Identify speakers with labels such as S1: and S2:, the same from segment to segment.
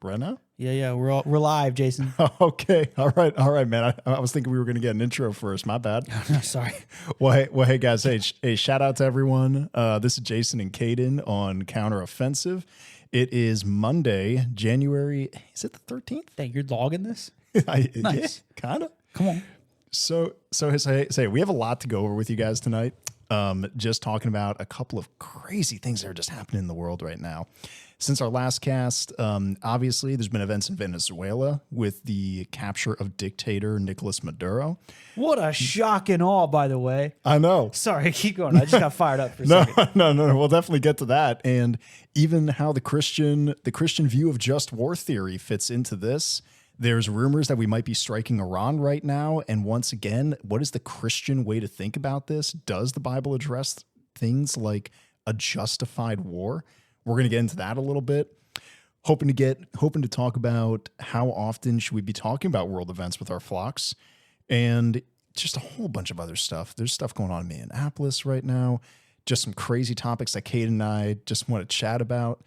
S1: Brenna?
S2: Yeah. We're live, Jason.
S1: Okay. All right, man. I was thinking we were going to get an intro first. My bad.
S2: Sorry.
S1: Well, hey, guys. Hey, shout out to everyone. This is Jason and Caden on Counteroffensive. It is Monday, January. Is it the 13th?
S2: Dang, you're logging this?
S1: Nice. Yeah, kind of.
S2: Come on.
S1: So we have a lot to go over with you guys tonight. Just talking about a couple of crazy things that are just happening in the world right now. Since our last cast, obviously there's been events in Venezuela with the capture of dictator Nicolas Maduro.
S2: What a shock and awe, by the way.
S1: I know.
S2: Sorry, keep going. I just got fired up for a second.
S1: No. We'll definitely get to that. And even how the Christian view of just war theory fits into this. There's rumors that we might be striking Iran right now. And once again, what is the Christian way to think about this? Does the Bible address things like a justified war? We're going to get into that a little bit. Hoping to talk about how often should we be talking about world events with our flocks, and just a whole bunch of other stuff. There's stuff going on in Minneapolis right now. Just some crazy topics that Kate and I just want to chat about.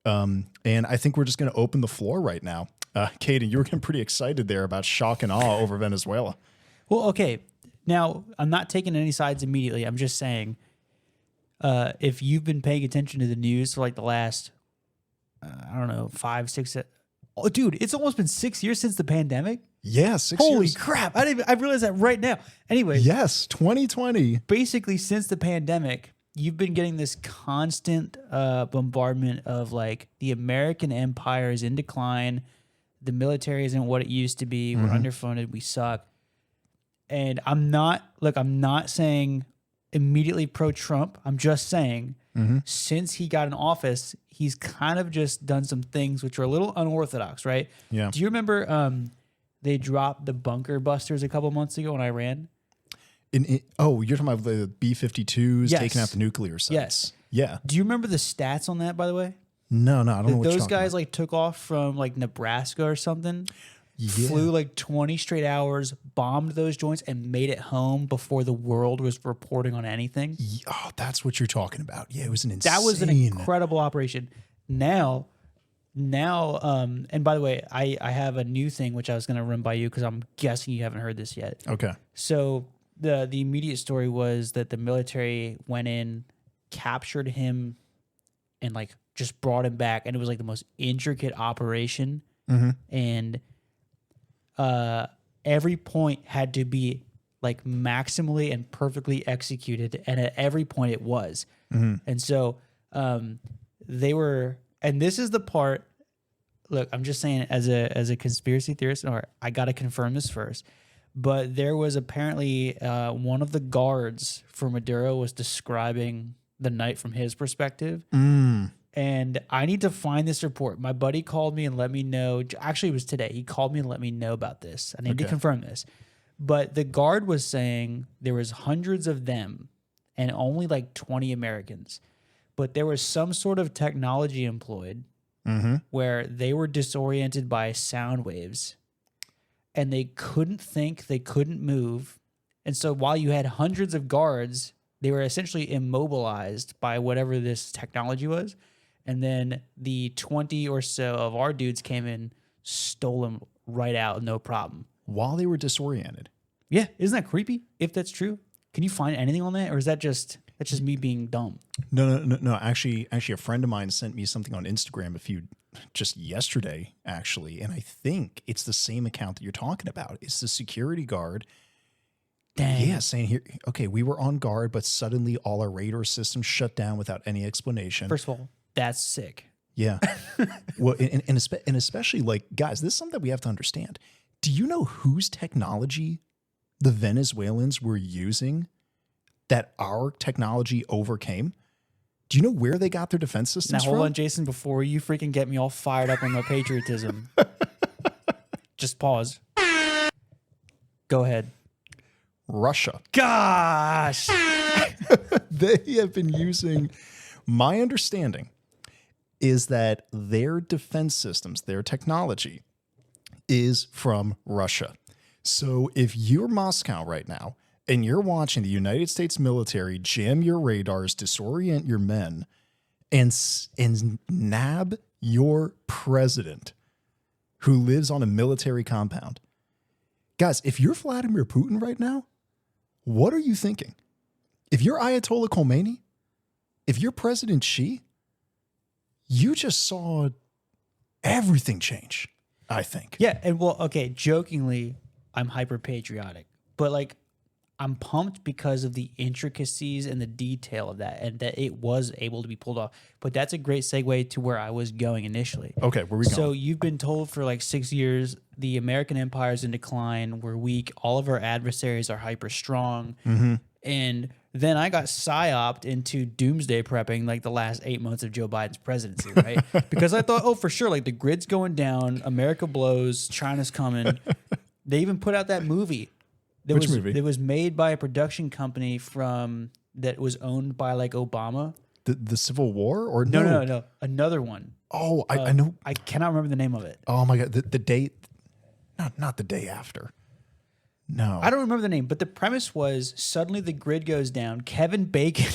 S1: And I think we're just going to open the floor right now. Kaden, you were getting pretty excited there about shock and awe over Venezuela.
S2: Well, okay. Now, I'm not taking any sides immediately. I'm just saying, if you've been paying attention to the news for like the last, 5, 6, oh, dude, it's almost been 6 years since the pandemic.
S1: Yeah, 6
S2: Holy
S1: years.
S2: crap. I realized that right now. Anyway.
S1: Yes, 2020.
S2: Basically, since the pandemic, you've been getting this constant bombardment of like the American empire is in decline. The military isn't what it used to be. We're underfunded. We suck. And I'm not saying immediately pro-Trump. I'm just saying since he got in office, he's kind of just done some things which are a little unorthodox, right?
S1: Yeah.
S2: Do you remember they dropped the bunker busters a couple months ago in Iran?
S1: You're talking about the B-52s
S2: Yes.
S1: taking out the nuclear sites.
S2: Yes.
S1: Yeah.
S2: Do you remember the stats on that, by the way?
S1: No, I don't know what you're
S2: Those
S1: talking
S2: guys
S1: about.
S2: like took off from like Nebraska or something,
S1: Yeah.
S2: flew like 20 straight hours, bombed those joints, and made it home before the world was reporting on anything.
S1: Oh, that's what you're talking about. Yeah, it was an insane.
S2: That was an incredible operation. Now, and by the way, I have a new thing which I was going to run by you because I'm guessing you haven't heard this yet.
S1: Okay.
S2: So the immediate story was that the military went in, captured him, and like just brought him back, and it was like the most intricate operation, and every point had to be like maximally and perfectly executed, and at every point it was. And so they were, and this is the part. Look, I'm just saying as a conspiracy theorist, or I got to confirm this first. But there was apparently one of the guards for Maduro was describing the night from his perspective. And I need to find this report. My buddy called me and let me know. Actually, it was today. He called me and let me know about this. I need to confirm this. But the guard was saying there was hundreds of them and only like 20 Americans. But there was some sort of technology employed where they were disoriented by sound waves. And they couldn't think, they couldn't move. And so while you had hundreds of guards, they were essentially immobilized by whatever this technology was. And then the 20 or so of our dudes came in, stole them right out, no problem.
S1: While they were disoriented.
S2: Yeah, isn't that creepy? If that's true, can you find anything on that, or is that's just me being dumb?
S1: No. Actually, a friend of mine sent me something on Instagram just yesterday, actually, and I think it's the same account that you're talking about. It's the security guard.
S2: Dang.
S1: Yeah, saying here, okay, we were on guard, but suddenly all our radar systems shut down without any explanation.
S2: First of all, that's sick.
S1: Yeah. Well, and especially like, guys, this is something that we have to understand. Do you know whose technology the Venezuelans were using that our technology overcame? Do you know where they got their defense systems
S2: Now,
S1: from?
S2: hold on, Jason, before you freaking get me all fired up on my patriotism. Just pause. Go ahead.
S1: Russia.
S2: Gosh.
S1: They have been using, my understanding is that their defense systems, their technology is from Russia. So if you're Moscow right now and you're watching the United States military jam your radars, disorient your men, and nab your president, who lives on a military compound. Guys, if you're Vladimir Putin right now, what are you thinking? If you're Ayatollah Khomeini, if you're President Xi, you just saw everything change, I think.
S2: Yeah, and well, okay, jokingly, I'm hyper patriotic, but like I'm pumped because of the intricacies and the detail of that, and that it was able to be pulled off. But that's a great segue to where I was going initially.
S1: Okay, where we going?
S2: So you've been told for like 6 years the American empire is in decline. We're weak. All of our adversaries are hyper strong. And then I got psyoped into doomsday prepping like the last 8 months of Joe Biden's presidency, right? Because I thought, oh, for sure, like the grid's going down, America blows, China's coming. They even put out that movie.
S1: Which movie?
S2: It was made by a production company that was owned by like Obama.
S1: The Civil War? Or
S2: No. Another one.
S1: Oh, I know.
S2: I cannot remember the name of it.
S1: Oh my God. The date, not the day after. No.
S2: I don't remember the name, but the premise was suddenly the grid goes down. Kevin Bacon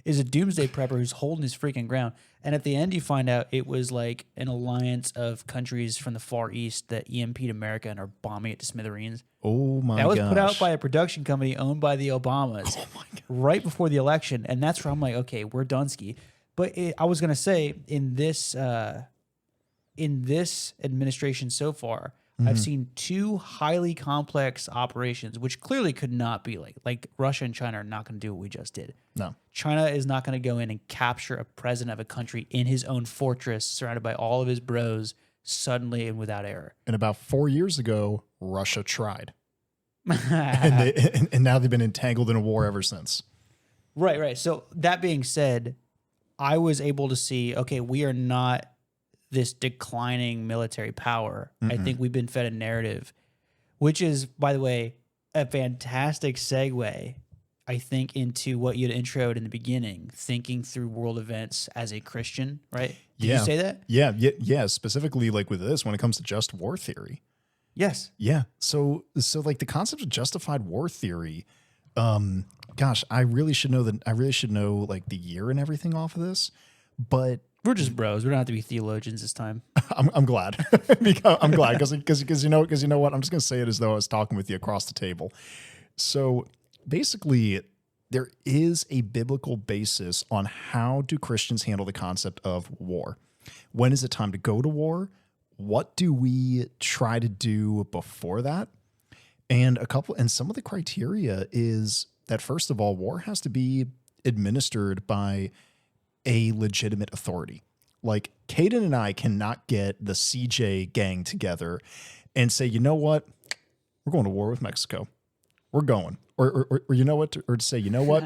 S2: is a doomsday prepper who's holding his freaking ground. And at the end, you find out it was like an alliance of countries from the Far East that EMP'd America and are bombing it to smithereens.
S1: Oh my god!
S2: That was put out by a production company owned by the Obamas right before the election. And that's where I'm like, okay, we're Dunsky. But I was going to say in this administration so far, I've seen two highly complex operations, which clearly could not be like Russia and China are not going to do what we just did.
S1: No.
S2: China is not going to go in and capture a president of a country in his own fortress, surrounded by all of his bros, suddenly and without error.
S1: And about 4 years ago, Russia tried. and now they've been entangled in a war ever since.
S2: Right. So that being said, I was able to see, okay, we are not this declining military power. I think we've been fed a narrative, which is, by the way, a fantastic segue, I think, into what you'd introed in the beginning, thinking through world events as a Christian, right? Did you say that?
S1: Yeah. Specifically, like with this, when it comes to just war theory.
S2: Yes.
S1: Yeah. So like the concept of justified war theory, gosh, I really should know like the year and everything off of this, but
S2: we're just bros. We don't have to be theologians this time.
S1: I'm glad. I'm glad because you know what? I'm just gonna say it as though I was talking with you across the table. So basically, there is a biblical basis on how do Christians handle the concept of war. When is it time to go to war? What do we try to do before that? And some of the criteria is that, first of all, war has to be administered by a legitimate authority. Like Caden and I cannot get the CJ gang together and say, you know what, we're going to war with Mexico. We're going, or you know what, or to say, you know what,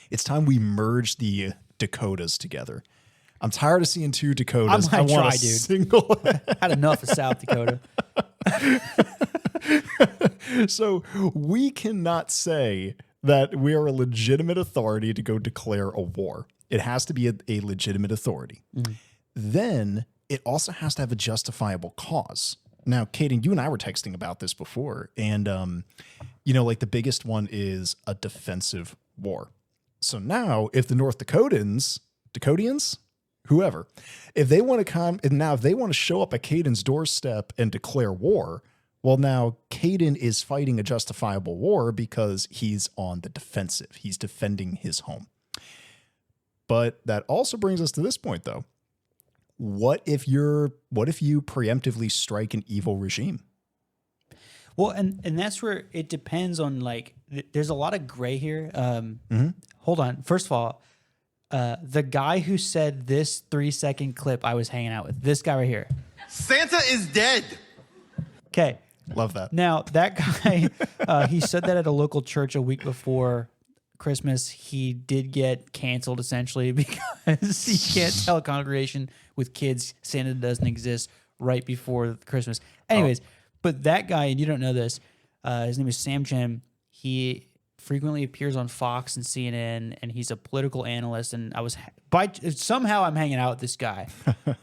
S1: it's time we merge the Dakotas together. I'm tired of seeing two Dakotas. I want a single.
S2: Had enough of South Dakota.
S1: So we cannot say that we are a legitimate authority to go declare a war. It has to be a legitimate authority. Then it also has to have a justifiable cause. Now, Caden, you and I were texting about this before, and like the biggest one is a defensive war. So now, if the North Dakotans, whoever, if they want to show up at Caden's doorstep and declare war, well, now Caden is fighting a justifiable war because he's on the defensive. He's defending his home. But that also brings us to this point, though. What if you preemptively strike an evil regime?
S2: Well, and that's where it depends on, like, there's a lot of gray here. Hold on. First of all, the guy who said this 3-second clip I was hanging out with, this guy right here.
S3: Santa is dead.
S2: Okay.
S1: Love that.
S2: Now, that guy, he said that at a local church a week before Christmas. He did get canceled essentially because he can't tell a congregation with kids Santa doesn't exist right before Christmas. Anyways, but that guy, and you don't know this, his name is Sam Chem. He frequently appears on Fox and CNN, and he's a political analyst. And somehow I'm hanging out with this guy,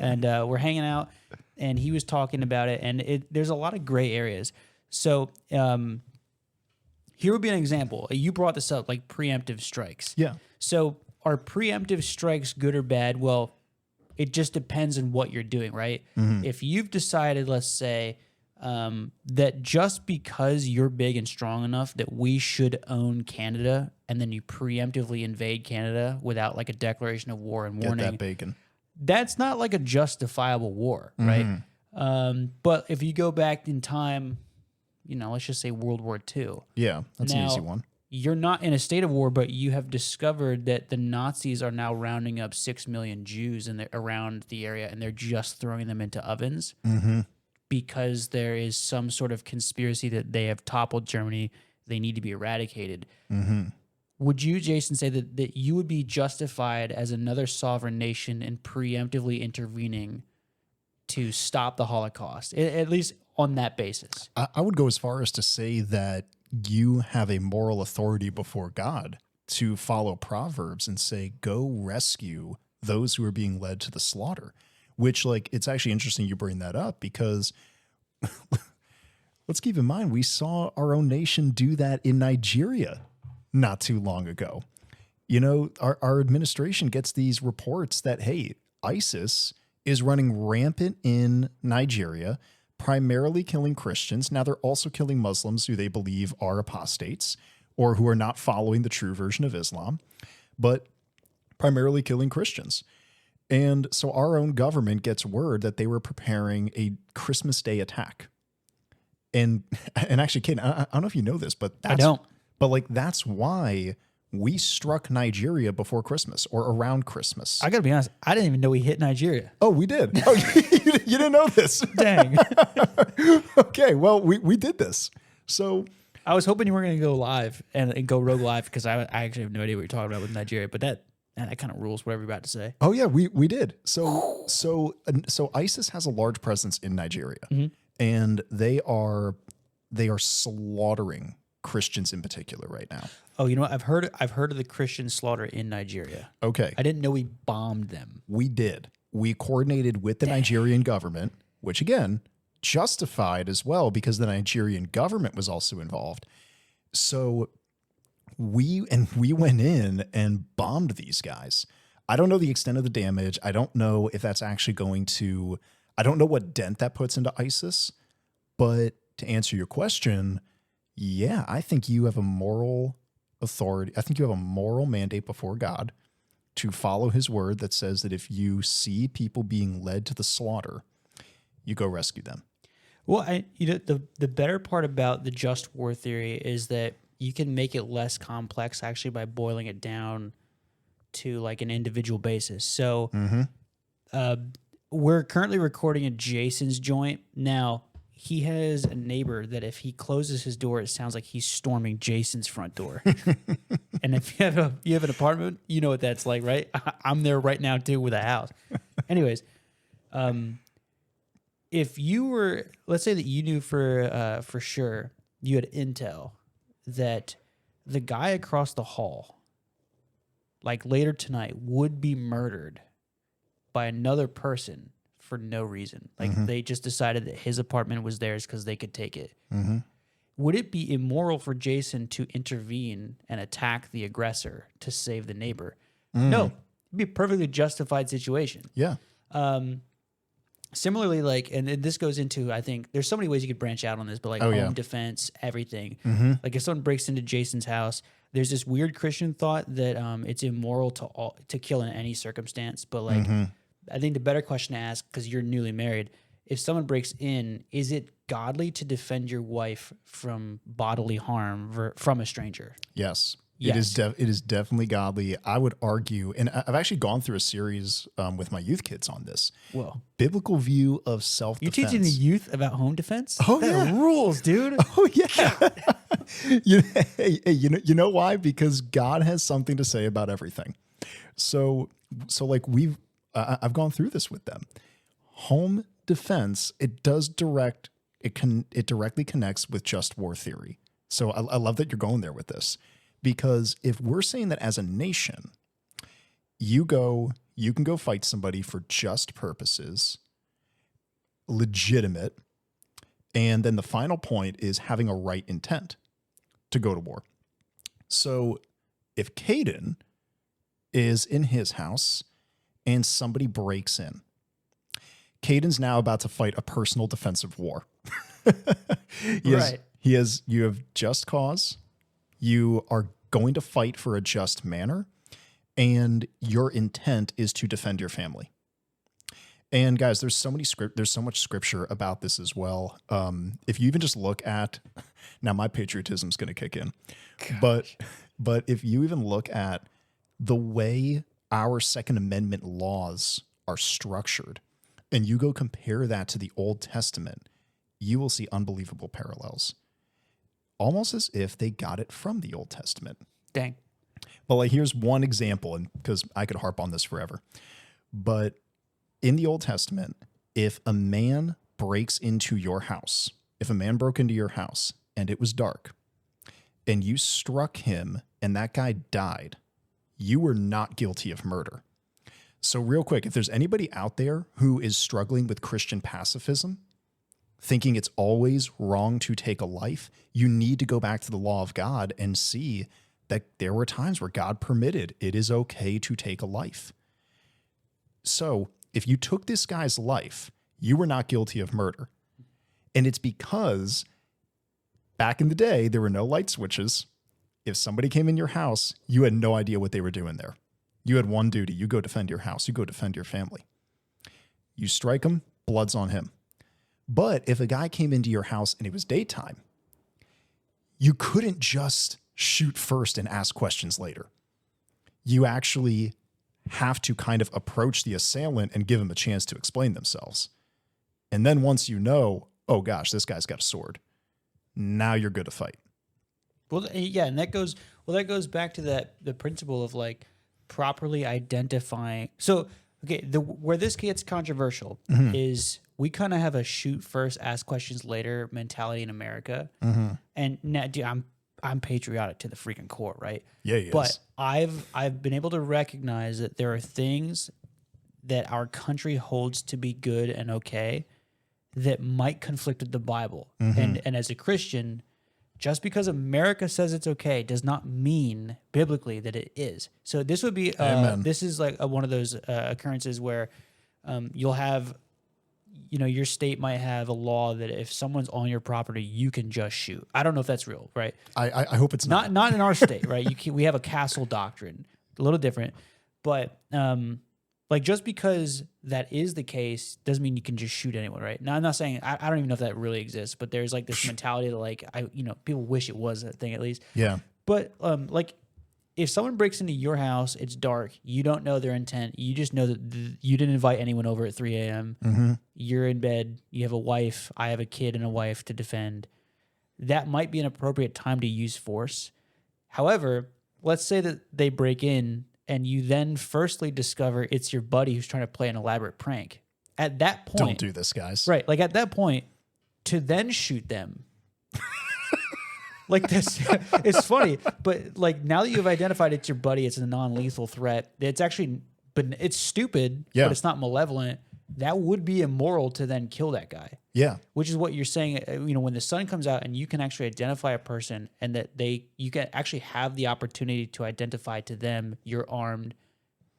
S2: and we're hanging out, and he was talking about it, and there's a lot of gray areas. So here would be an example. You brought this up, like preemptive strikes.
S1: Yeah.
S2: So are preemptive strikes good or bad? Well, It just depends on what you're doing, right? If you've decided, let's say, that just because you're big and strong enough that we should own Canada, and then you preemptively invade Canada without like a declaration of war and warning,
S1: Get that bacon.
S2: that's not like a justifiable war, right? But if you go back in time, let's just say World War II.
S1: Yeah, that's an easy one.
S2: You're not in a state of war, but you have discovered that the Nazis are now rounding up 6 million Jews around the area, and they're just throwing them into ovens because there is some sort of conspiracy that they have toppled Germany. They need to be eradicated. Would you, Jason, say that you would be justified as another sovereign nation in preemptively intervening to stop the Holocaust, at least on that basis?
S1: I would go as far as to say that you have a moral authority before God to follow Proverbs and say, go rescue those who are being led to the slaughter, which, like, it's actually interesting you bring that up because let's keep in mind, we saw our own nation do that in Nigeria not too long ago. Our administration gets these reports that, hey, ISIS is running rampant in Nigeria, primarily killing Christians. Now they're also killing Muslims who they believe are apostates or who are not following the true version of Islam, but primarily killing Christians. And so our own government gets word that they were preparing a Christmas Day attack. And actually, Kate, I don't know if you know this, but
S2: I don't.
S1: But like that's why we struck Nigeria before Christmas or around Christmas.
S2: I got to be honest, I didn't even know we hit Nigeria.
S1: Oh, we did. Oh, you didn't know this.
S2: Dang.
S1: Okay, well, we did this. So
S2: I was hoping you weren't going to go live and go rogue live because I actually have no idea what you're talking about with Nigeria, but that kind of rules whatever you're about to say.
S1: Oh yeah, we did. So ISIS has a large presence in Nigeria, and they are slaughtering Christians in particular right now.
S2: Oh, you know what? I've heard of the Christian slaughter in Nigeria.
S1: Okay.
S2: I didn't know we bombed them.
S1: We did. We coordinated with the Nigerian government, which again, justified as well because the Nigerian government was also involved. So we went in and bombed these guys. I don't know the extent of the damage. I don't know if that's actually I don't know what dent that puts into ISIS, but to answer your question, yeah, I think you have a moral authority. I think you have a moral mandate before God to follow his word that says that if you see people being led to the slaughter, you go rescue them.
S2: Well, the better part about the just war theory is that you can make it less complex actually by boiling it down to like an individual basis. So we're currently recording at Jason's joint. Now, he has a neighbor that if he closes his door, it sounds like he's storming Jason's front door. And if you have an apartment, you know what that's like, right? I'm there right now too with a house. Anyways, if you were, let's say that you knew for sure, you had intel that the guy across the hall, like later tonight, would be murdered by another person for no reason. Like they just decided that his apartment was theirs because they could take it. Would it be immoral for Jason to intervene and attack the aggressor to save the neighbor? No, it'd be a perfectly justified situation.
S1: Yeah.
S2: Similarly, like, and this goes into, I think there's so many ways you could branch out on this, but like home defense, everything. Like if someone breaks into Jason's house, there's this weird Christian thought that it's immoral to kill in any circumstance. But like, I think the better question to ask, because you're newly married, if someone breaks in, is it godly to defend your wife from bodily harm from a stranger?
S1: Yes.
S2: Yes.
S1: It is definitely godly. I would argue, and I've actually gone through a series with my youth kids on this.
S2: Well,
S1: biblical view of self-defense.
S2: You're teaching the youth about home defense?
S1: Oh,
S2: that rules, dude.
S1: Oh, yeah. You know why? Because God has something to say about everything. So like I've gone through this with them. Home defense, it directly connects with just war theory. So I love that you're going there with this, because if we're saying that as a nation, you can go fight somebody for just purposes, legitimate, and then the final point is having a right intent to go to war. So if Caden is in his house and somebody breaks in. Caden's now about to fight a personal defensive war.
S2: Right.
S1: You have just cause. You are going to fight for a just manner, and your intent is to defend your family. And guys, there's so much scripture about this as well. If you even just look at, now my patriotism's going to kick in, but if you even look at the way our Second Amendment laws are structured, and you go compare that to the Old Testament, you will see unbelievable parallels. Almost as if they got it from the Old Testament.
S2: Dang.
S1: But like, here's one example, and because I could harp on this forever. But in the Old Testament, if a man breaks into your house, if a man broke into your house and it was dark, and you struck him and that guy died, you were not guilty of murder. So real quick, if there's anybody out there who is struggling with Christian pacifism, thinking it's always wrong to take a life, you need to go back to the law of God and see that there were times where God permitted it is okay to take a life. So if you took this guy's life, you were not guilty of murder. And it's because back in the day, there were no light switches. If somebody came in your house, you had no idea what they were doing there. You had one duty. You go defend your house. You go defend your family. You strike him, blood's on him. But if a guy came into your house and it was daytime, you couldn't just shoot first and ask questions later. You actually have to kind of approach the assailant and give them a chance to explain themselves. And then once you know, oh gosh, this guy's got a sword, now you're good to fight.
S2: Well, yeah, and that goes back to the principle of like properly identifying. So, okay, where this gets controversial is we kind of have a shoot first, ask questions later mentality in America. And now, dude, I'm patriotic to the freaking core, right?
S1: Yeah,
S2: but I've been able to recognize that there are things that our country holds to be good and okay that might conflict with the Bible. And as a Christian, just because America says it's okay does not mean biblically that it is. So this would be this is like one of those occurrences where you'll have, you know, your state might have a law that if someone's on your property, you can just shoot. I don't know if that's real, right?
S1: I hope it's not.
S2: Not in our state, right? We have a castle doctrine, a little different, but like just because that is the case doesn't mean you can just shoot anyone, right? Now I'm not saying I don't even know if that really exists, but there's like this mentality that like people wish it was a thing at least.
S1: Yeah.
S2: But like if someone breaks into your house, it's dark, you don't know their intent, you just know that you didn't invite anyone over at 3 a.m. You're in bed, you have a wife, I have a kid and a wife to defend. That might be an appropriate time to use force. However, let's say that they break in and you then firstly discover it's your buddy who's trying to play an elaborate prank. At that point...
S1: Don't do this, guys.
S2: Right. Like at that point, to then shoot them... like this, it's funny, but like now that you've identified it's your buddy, it's a non-lethal threat. It's actually... But it's stupid, but it's not malevolent. That would be immoral to then kill that guy.
S1: Yeah.
S2: Which is what you're saying, when the sun comes out and you can actually identify a person and that you can actually have the opportunity to identify to them, you're armed,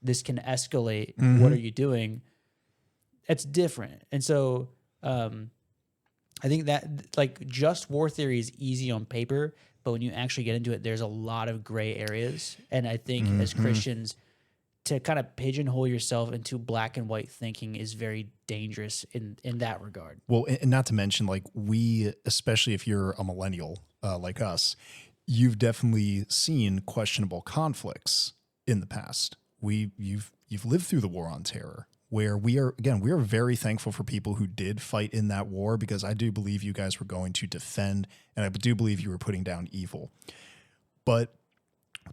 S2: this can escalate, what are you doing? It's different. And so I think that like just war theory is easy on paper, but when you actually get into it, there's a lot of gray areas. And I think as Christians, to kind of pigeonhole yourself into black and white thinking is very dangerous in that regard.
S1: Well, and not to mention, like we, especially if you're a millennial like us, you've definitely seen questionable conflicts in the past. You've lived through the War on Terror, where we are very thankful for people who did fight in that war, because I do believe you guys were going to defend, and I do believe you were putting down evil. But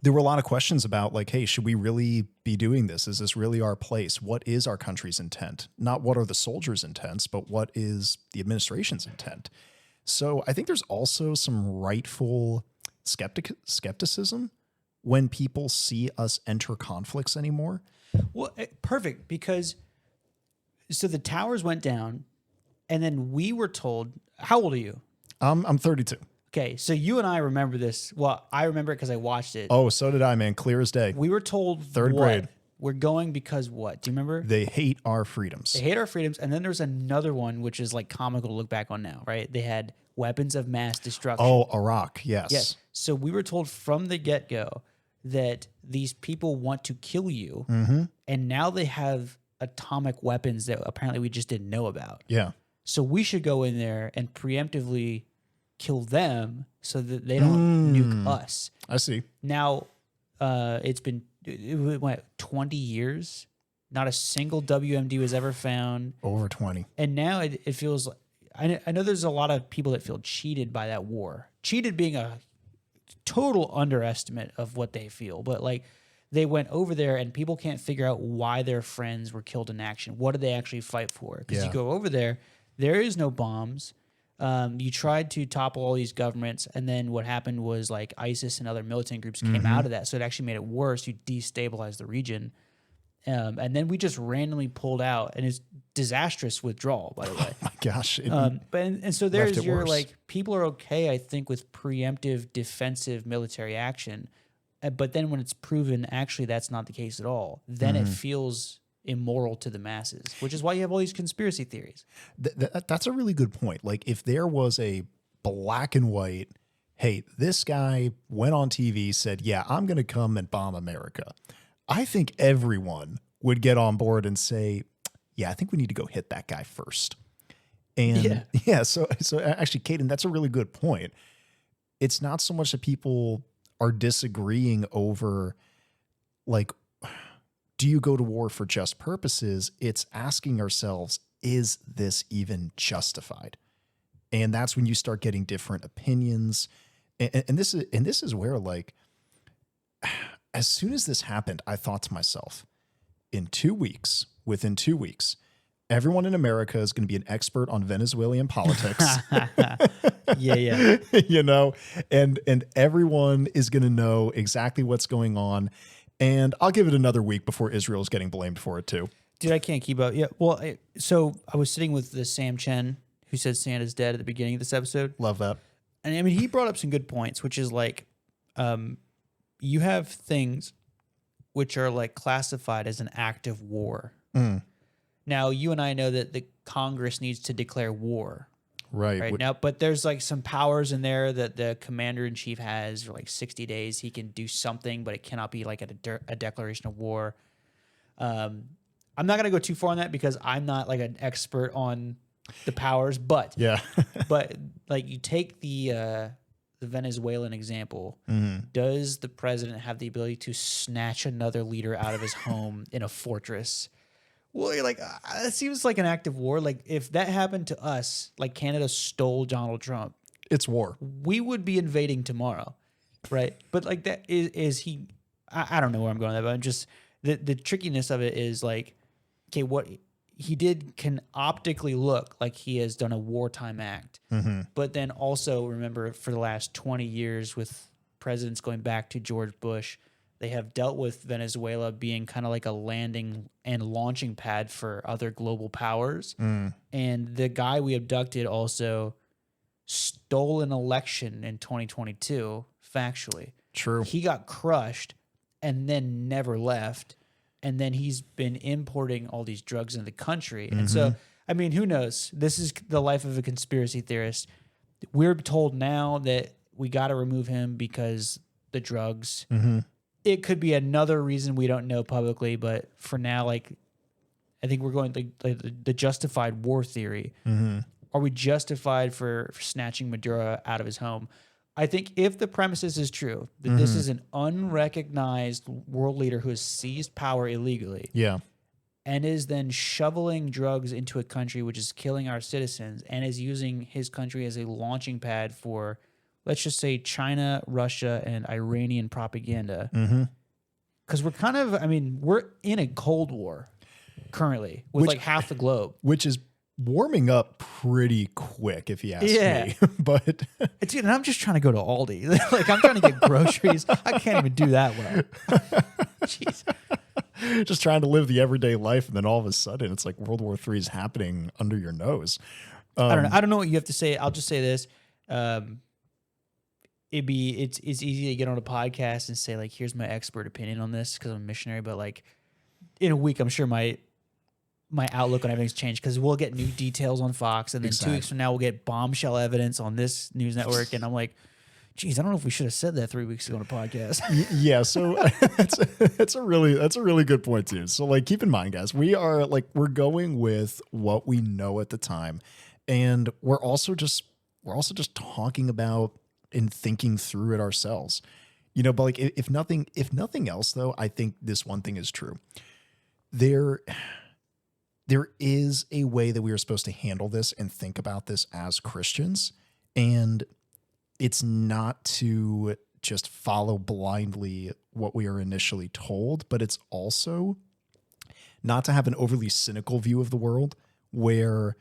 S1: there were a lot of questions about like, hey, should we really be doing this? Is this really our place? What is our country's intent? Not what are the soldiers' intents, but what is the administration's intent? So I think there's also some rightful skepticism when people see us enter conflicts anymore.
S2: Well, perfect, because so the towers went down and then we were told, how old are you?
S1: I'm 32.
S2: Okay, so you and I remember this. Well, I remember it because I watched it.
S1: Oh, so did I, man. Clear as day.
S2: We were told
S1: Third grade.
S2: we're going because what? Do you remember?
S1: They hate our freedoms.
S2: They hate our freedoms. And then there's another one, which is like comical to look back on now, right? They had weapons of mass destruction.
S1: Oh, Iraq. Yes.
S2: Yes. So we were told from the get-go that these people want to kill you. And now they have atomic weapons that apparently we just didn't know about.
S1: Yeah.
S2: So we should go in there and preemptively kill them so that they don't nuke us.
S1: I see.
S2: Now, it's been what, 20 years? Not a single WMD was ever found.
S1: Over 20.
S2: And now it feels like, I know there's a lot of people that feel cheated by that war. Cheated being a total underestimate of what they feel. But like, they went over there and people can't figure out why their friends were killed in action. What did they actually fight for? Because you go over there is no bombs. You tried to topple all these governments, and then what happened was like ISIS and other militant groups came out of that, so it actually made it worse. You destabilized the region, and then we just randomly pulled out, and it's disastrous withdrawal, by the way.
S1: My gosh.
S2: And so there's your
S1: worse.
S2: like people are okay, I think, with preemptive defensive military action, but then when it's proven actually that's not the case at all, then it feels immoral to the masses, which is why you have all these conspiracy theories.
S1: That's a really good point. Like if there was a black and white, hey, this guy went on TV, said, yeah, I'm going to come and bomb America. I think everyone would get on board and say, yeah, I think we need to go hit that guy first. And so actually, Caden, that's a really good point. It's not so much that people are disagreeing over like, do you go to war for just purposes? It's asking ourselves, is this even justified? And that's when you start getting different opinions. And this is where, like, as soon as this happened, I thought to myself, within 2 weeks, everyone in America is going to be an expert on Venezuelan politics.
S2: Yeah.
S1: You know, and everyone is going to know exactly what's going on. And I'll give it another week before Israel's getting blamed for it too.
S2: Dude, I can't keep up. Yeah. Well, so I was sitting with the Sam Chen, who said Santa's dead at the beginning of this episode.
S1: Love that.
S2: And I mean, he brought up some good points, which is like, you have things which are like classified as an act of war. Now, you and I know that the Congress needs to declare war. Right now, but there's like some powers in there that the commander in chief has for like 60 days. He can do something, but it cannot be like a declaration of war. I'm not going to go too far on that because I'm not like an expert on the powers, but but like you take the Venezuelan example. Does the president have the ability to snatch another leader out of his home in a fortress? Well, you're like, it seems like an act of war. Like, if that happened to us, like Canada stole Donald Trump,
S1: it's war.
S2: We would be invading tomorrow, right? But like, that is he? I don't know where I'm going with that, but I'm just the trickiness of it is like, okay, what he did can optically look like he has done a wartime act, but then also remember for the last 20 years with presidents going back to George Bush, they have dealt with Venezuela being kind of like a landing and launching pad for other global powers. And the guy we abducted also stole an election in 2022, factually.
S1: True.
S2: He got crushed and then never left. And then he's been importing all these drugs into the country. And so, I mean, who knows? This is the life of a conspiracy theorist. We're told now that we got to remove him because the drugs. It could be another reason we don't know publicly, but for now, like, I think we're going the justified war theory. Are we justified for snatching Maduro out of his home? I think if the premises is true, that this is an unrecognized world leader who has seized power illegally, and is then shoveling drugs into a country which is killing our citizens and is using his country as a launching pad for, let's just say, China, Russia, and Iranian propaganda. Because we're kind of, I mean, we're in a Cold War currently with like half the globe.
S1: Which is warming up pretty quick, if you ask me. But
S2: dude, and I'm just trying to go to Aldi. Like, I'm trying to get groceries. I can't even do that well. Jeez.
S1: Just trying to live the everyday life, and then all of a sudden, it's like World War III is happening under your nose.
S2: I don't know. I don't know what you have to say. I'll just say this. It's easy to get on a podcast and say like, here's my expert opinion on this because I'm a missionary, but like, in a week, I'm sure my outlook on everything's changed because we'll get new details on Fox, and then 2 weeks from now we'll get bombshell evidence on this news network, and I'm like, geez, I don't know if we should have said that 3 weeks ago on a podcast.
S1: Yeah, so that's a really good point too. So like, keep in mind, guys, we're going with what we know at the time, and we're also just talking about and thinking through it ourselves. You know, but like, if nothing else, though, I think this one thing is true. There is a way that we are supposed to handle this and think about this as Christians, and it's not to just follow blindly what we are initially told, but it's also not to have an overly cynical view of the world where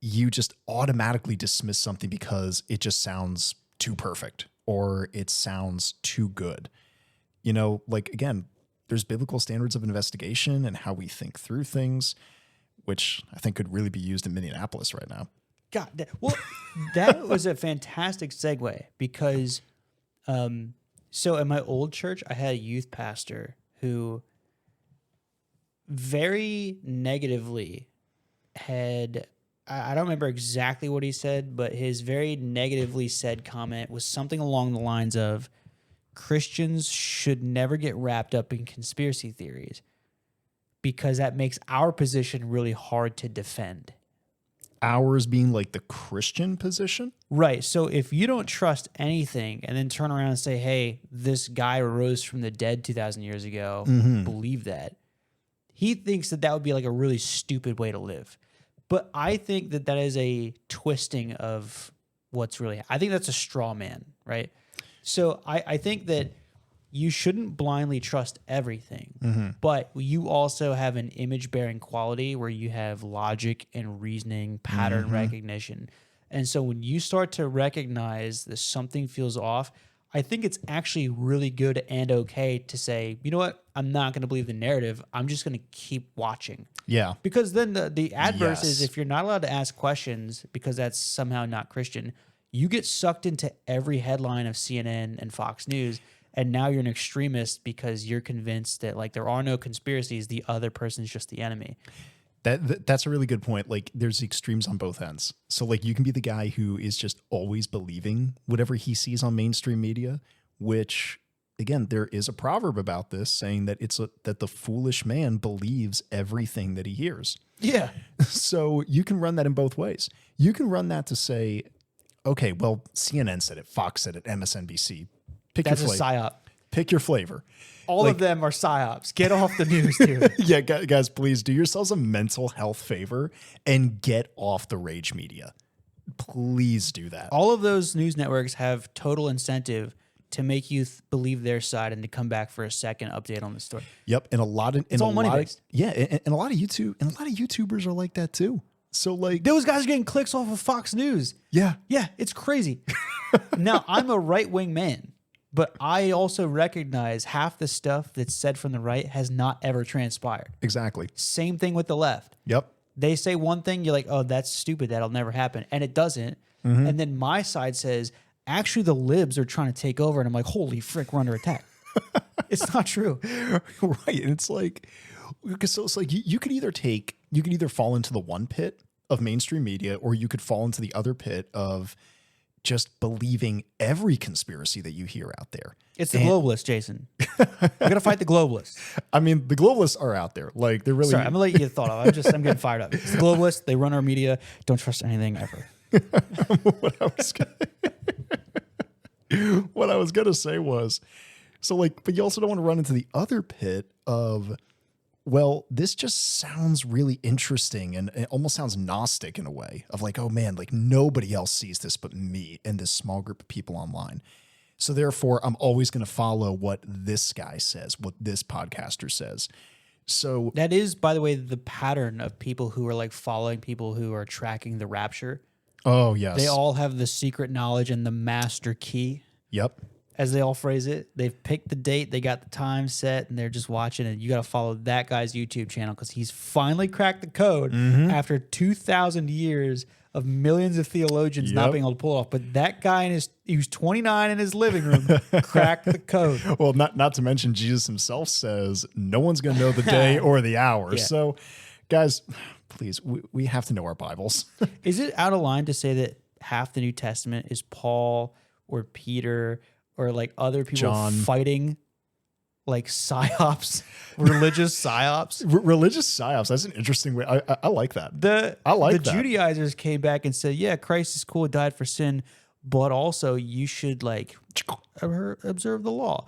S1: you just automatically dismiss something because it just sounds too perfect or it sounds too good. You know, like, again, there's biblical standards of investigation and how we think through things, which I think could really be used in Minneapolis right now.
S2: God, well, that was a fantastic segue because, so in my old church, I had a youth pastor who very negatively had, I don't remember exactly what he said, but his very negatively said comment was something along the lines of Christians should never get wrapped up in conspiracy theories because that makes our position really hard to defend.
S1: Ours being like the Christian position?
S2: Right. So if you don't trust anything and then turn around and say, hey, this guy rose from the dead 2,000 years ago, believe that, he thinks that would be like a really stupid way to live. But I think that is a twisting of what's really, I think that's a straw man, right? So I think that you shouldn't blindly trust everything, but you also have an image-bearing quality where you have logic and reasoning, pattern recognition. And so when you start to recognize that something feels off, I think it's actually really good and okay to say, you know what, I'm not going to believe the narrative. I'm just going to keep watching. Yeah. Because then the adverse is if you're not allowed to ask questions because that's somehow not Christian, you get sucked into every headline of CNN and Fox News. And now you're an extremist because you're convinced that like there are no conspiracies. The other person's just the enemy.
S1: That's a really good point. Like, there's extremes on both ends. So like, you can be the guy who is just always believing whatever he sees on mainstream media, which, again, there is a proverb about this saying that that the foolish man believes everything that he hears.
S2: Yeah.
S1: So you can run that in both ways. You can run that to say, okay, well, CNN said it, Fox said it, MSNBC.
S2: That's a psyop.
S1: Pick your flavor.
S2: All of them are psyops. Get off the news, dude.
S1: Yeah, guys, please do yourselves a mental health favor and get off the rage media. Please do that.
S2: All of those news networks have total incentive to make you believe their side and to come back for a second update on the story.
S1: Yep, and
S2: it's all money based.
S1: Yeah, and a lot of YouTubers are like that too. So like,
S2: those guys are getting clicks off of Fox News.
S1: Yeah,
S2: it's crazy. Now I'm a right wing man. But I also recognize half the stuff that's said from the right has not ever transpired.
S1: Exactly.
S2: Same thing with the left.
S1: Yep.
S2: They say one thing, you're like, oh, that's stupid. That'll never happen. And it doesn't. And then my side says, actually, the libs are trying to take over. And I'm like, holy frick, we're under attack. It's not true.
S1: Right. And it's like, so it's like you could either fall into the one pit of mainstream media, or you could fall into the other pit of just believing every conspiracy that you hear out there.
S2: It's the globalists, Jason. We're going to fight the globalists.
S1: I mean, the globalists are out there. Like, they're really...
S2: Sorry, I'm going to let you get thought of. I'm getting fired up. It's the globalists. They run our media. Don't trust anything ever.
S1: What I was going to say was, so like, but you also don't want to run into the other pit of, well, this just sounds really interesting and it almost sounds Gnostic in a way of like, oh man, like nobody else sees this but me and this small group of people online. So therefore, I'm always going to follow what this guy says, what this podcaster says. So
S2: that is, by the way, the pattern of people who are like following people who are tracking the rapture.
S1: Oh, yes.
S2: They all have the secret knowledge and the master key.
S1: Yep.
S2: as they all phrase it. They've picked the date, they got the time set, and they're just watching. And you got to follow that guy's YouTube channel because he's finally cracked the code after 2,000 years of millions of theologians not being able to pull it off. But that guy he was 29 in his living room, cracked the code.
S1: Well, not to mention Jesus himself says no one's going to know the day or the hour.
S2: Yeah.
S1: So, guys, please, we have to know our Bibles.
S2: Is it out of line to say that half the New Testament is Paul or Peter or like other people
S1: John.
S2: fighting like psyops, religious psyops?
S1: Religious psyops. That's an interesting way. I like that.
S2: The
S1: that.
S2: Judaizers came back and said, yeah, Christ is cool, died for sin, but also you should like observe the law.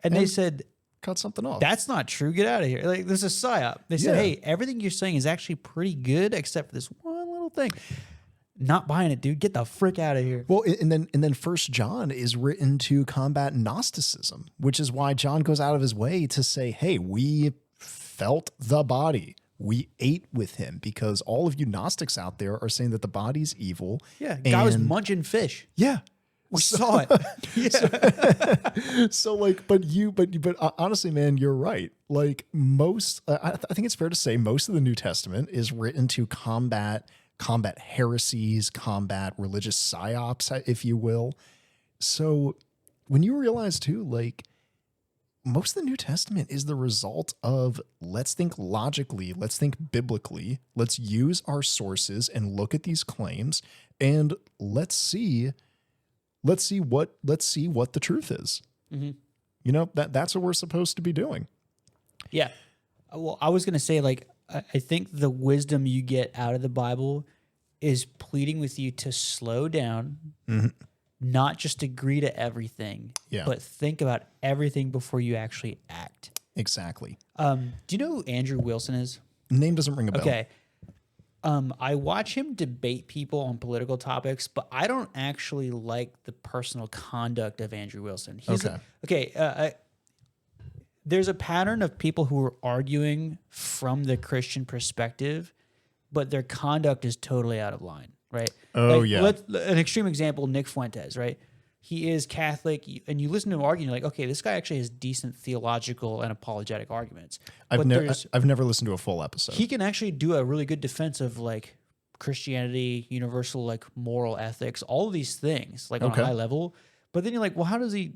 S2: And they said,
S1: cut something off.
S2: that's not true. Get out of here. Like, there's a psyop. They said,
S1: Yeah.
S2: hey, everything you're saying is actually pretty good except for this one little thing. Not buying it, dude. Get the frick out of here.
S1: Well, and then First John is written to combat Gnosticism, which is why John goes out of his way to say, hey, we felt the body. We ate with him, because all of you Gnostics out there are saying that the body's evil.
S2: Yeah, guy was
S1: and-
S2: munching fish.
S1: Yeah.
S2: We saw it. Yeah.
S1: So like, but honestly, man, you're right. Like most, I think it's fair to say most of the New Testament is written to combat heresies, combat religious psyops, if you will. So when you realize too, like most of the New Testament is the result of let's think logically, let's think biblically, let's use our sources and look at these claims and let's see what the truth is.
S2: Mm-hmm.
S1: You know, that's what we're supposed to be doing.
S2: Yeah. Well, I was going to say, like, I think the wisdom you get out of the Bible is pleading with you to slow down, not just agree to everything, but think about everything before you actually act.
S1: Exactly.
S2: Do you know who Andrew Wilson is?
S1: Name doesn't ring a bell.
S2: Okay. I watch him debate people on political topics, but I don't actually like the personal conduct of Andrew Wilson. There's a pattern of people who are arguing from the Christian perspective, but their conduct is totally out of line, right?
S1: Oh, yeah.
S2: An extreme example, Nick Fuentes, right? He is Catholic, and you listen to him argue, you're like, okay, this guy actually has decent theological and apologetic arguments.
S1: I've never listened to a full episode.
S2: He can actually do a really good defense of like Christianity, universal like moral ethics, all of these things, like on a high level. But then you're like, well, how does he?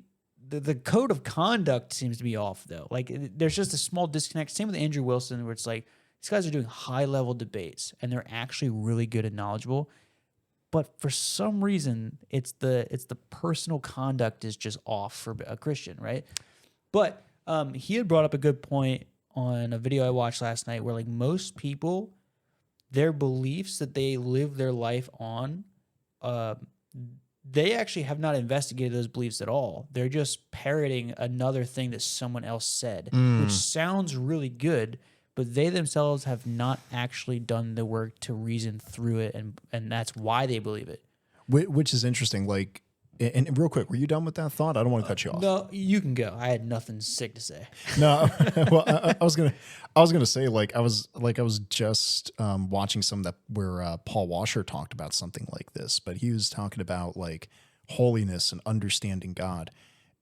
S2: The code of conduct seems to be off though. Like there's just a small disconnect. Same with Andrew Wilson, where it's like these guys are doing high level debates and they're actually really good and knowledgeable. But for some reason, it's the personal conduct is just off for a Christian, right? But he had brought up a good point on a video I watched last night, where like most people, their beliefs that they live their life on, they actually have not investigated those beliefs at all. They're just parroting another thing that someone else said, which sounds really good, but they themselves have not actually done the work to reason through it, and that's why they believe it.
S1: Which is interesting. Like, and real quick, were you done with that thought? I don't want to cut you off.
S2: No, you can go. I had nothing sick to say.
S1: No, well, I was gonna say I was just watching some where Paul Washer talked about something like this, but he was talking about like holiness and understanding God,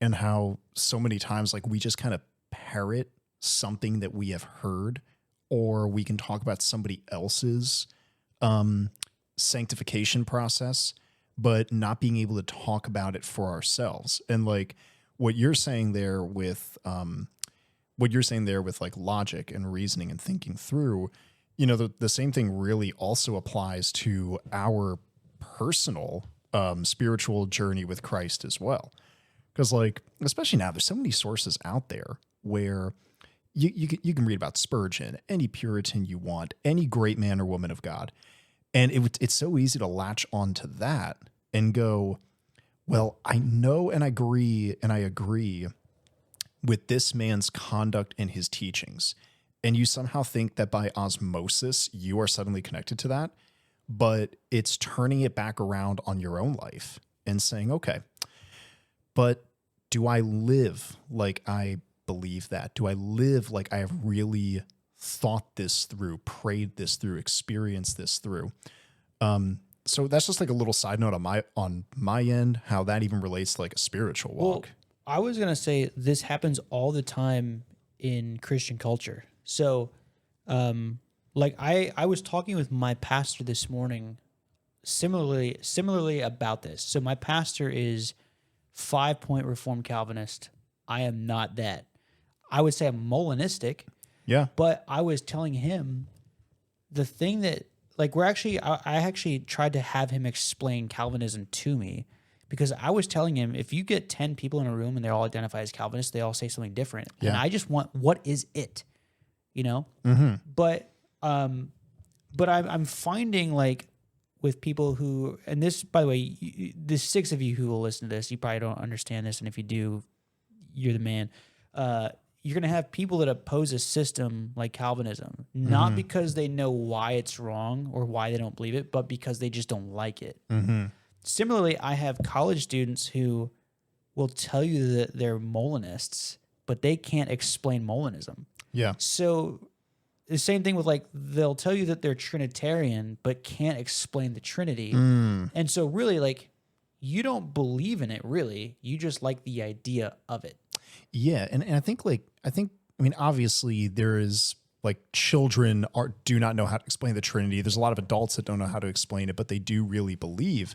S1: and how so many times like we just kind of parrot something that we have heard, or we can talk about somebody else's sanctification process, but not being able to talk about it for ourselves. And like what you're saying there with like logic and reasoning and thinking through, you know, the same thing really also applies to our personal spiritual journey with Christ as well. Because like, especially now, there's so many sources out there where you can read about Spurgeon, any Puritan you want, any great man or woman of God. And it's so easy to latch onto that and go, well, I know and I agree with this man's conduct and his teachings. And you somehow think that by osmosis, you are suddenly connected to that. But it's turning it back around on your own life and saying, okay, but do I live like I believe that? Do I live like I have really thought this through, prayed this through, experienced this through? So that's just like a little side note on my end, how that even relates to like a spiritual walk.
S2: I was going to say this happens all the time in Christian culture. So, like I was talking with my pastor this morning similarly about this. So my pastor is 5-point Reformed Calvinist. I am not that. I would say I'm Molinistic,
S1: Yeah.
S2: but I was telling him the thing that like I actually tried to have him explain Calvinism to me, because I was telling him, if you get 10 people in a room and they all identify as Calvinists, they all say something different.
S1: Yeah.
S2: And I just want, what is it? You know?
S1: Mm-hmm.
S2: But I'm finding like with people who, and this, by the way, the 6 of you who will listen to this, you probably don't understand this. And if you do, you're the man. You're going to have people that oppose a system like Calvinism, not because they know why it's wrong or why they don't believe it, but because they just don't like it.
S1: Mm-hmm.
S2: Similarly, I have college students who will tell you that they're Molinists, but they can't explain Molinism.
S1: Yeah.
S2: So the same thing with like, they'll tell you that they're Trinitarian, but can't explain the Trinity. And so really like, you don't believe in it really. You just like the idea of it.
S1: Yeah. And I think obviously there is like children do not know how to explain the Trinity. There's a lot of adults that don't know how to explain it, but they do really believe.